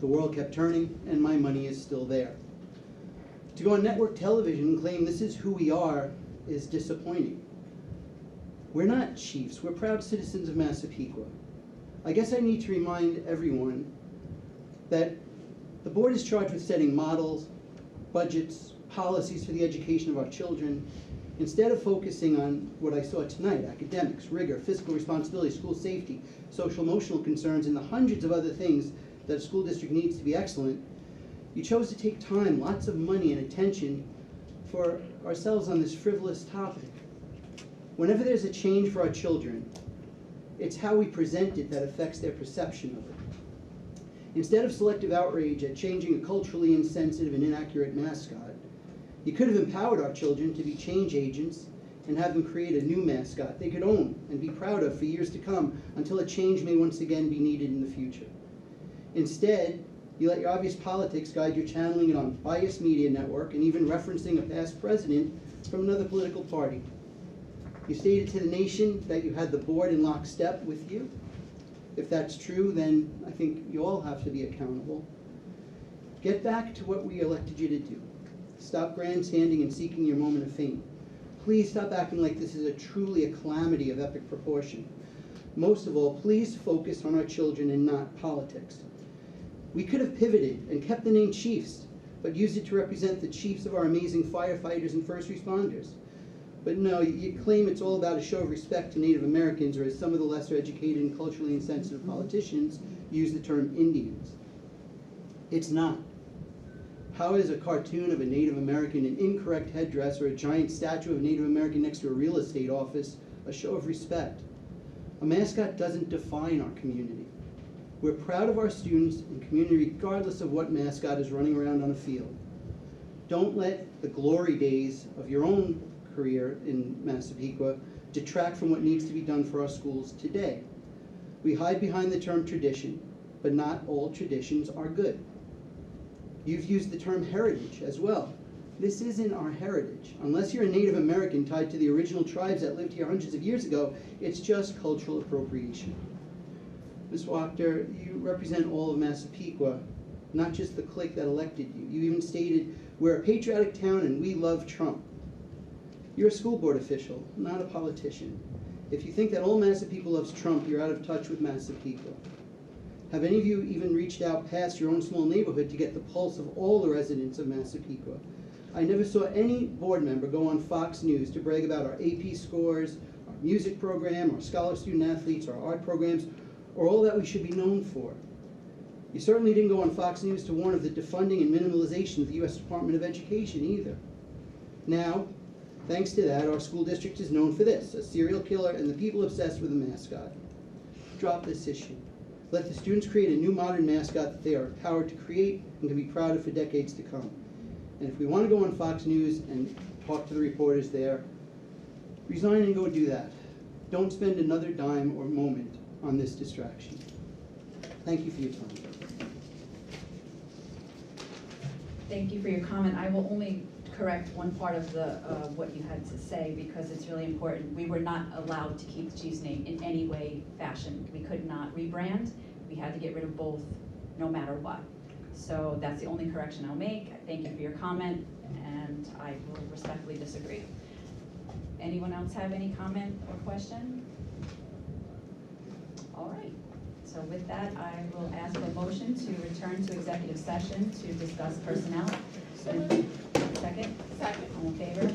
The world kept turning, and my money is still there. To go on network television and claim this is who we are is disappointing. We're not chiefs, we're proud citizens of Massapequa. I guess I need to remind everyone that the board is charged with setting models, budgets, policies for the education of our children, instead of focusing on what I saw tonight, academics, rigor, fiscal responsibility, school safety, social emotional concerns, and the hundreds of other things that a school district needs to be excellent. You chose to take time, lots of money, and attention for ourselves on this frivolous topic. Whenever there's a change for our children, it's how we present it that affects their perception of it. Instead of selective outrage at changing a culturally insensitive and inaccurate mascot, you could have empowered our children to be change agents and have them create a new mascot they could own and be proud of for years to come until a change may once again be needed in the future. Instead, you let your obvious politics guide your channeling it on biased media network and even referencing a past president from another political party. You stated to the nation that you had the board in lockstep with you. If that's true, then I think you all have to be accountable. Get back to what we elected you to do. Stop grandstanding and seeking your moment of fame. Please stop acting like this is truly a calamity of epic proportion. Most of all, please focus on our children and not politics. We could have pivoted and kept the name Chiefs, but used it to represent the chiefs of our amazing firefighters and first responders. But no, you claim it's all about a show of respect to Native Americans, or as some of the lesser educated and culturally insensitive politicians use the term Indians. It's not. How is a cartoon of a Native American in incorrect headdress or a giant statue of a Native American next to a real estate office a show of respect? A mascot doesn't define our community. We're proud of our students and community regardless of what mascot is running around on a field. Don't let the glory days of your own career in Massapequa detract from what needs to be done for our schools today. We hide behind the term tradition, but not all traditions are good. You've used the term heritage as well. This isn't our heritage. Unless you're a Native American tied to the original tribes that lived here hundreds of years ago, it's just cultural appropriation. Ms. Wachter, you represent all of Massapequa, not just the clique that elected you. You even stated, we're a patriotic town and we love Trump. You're a school board official, not a politician. If you think that all Massapequa loves Trump, you're out of touch with Massapequa. Have any of you even reached out past your own small neighborhood to get the pulse of all the residents of Massapequa? I never saw any board member go on Fox News to brag about our AP scores, our music program, our scholar student athletes, our art programs, or all that we should be known for. You certainly didn't go on Fox News to warn of the defunding and minimalization of the U.S. Department of Education either. Now, thanks to that, our school district is known for this, a serial killer and the people obsessed with a mascot. Drop this issue. Let the students create a new modern mascot that they are empowered to create and can be proud of for decades to come. And if we want to go on Fox News and talk to the reporters there, resign and go do that. Don't spend another dime or moment on this distraction. Thank you for your time. Thank you for your comment. I will only correct one part of what you had to say because it's really important. We were not allowed to keep the Chiefs name in any way, fashion. We could not rebrand. We had to get rid of both no matter what. So that's the only correction I'll make. Thank you for your comment, and I will respectfully disagree. Anyone else have any comment or question? All right. So with that, I will ask for a motion to return to executive session to discuss personnel. Second? Second. All in favor?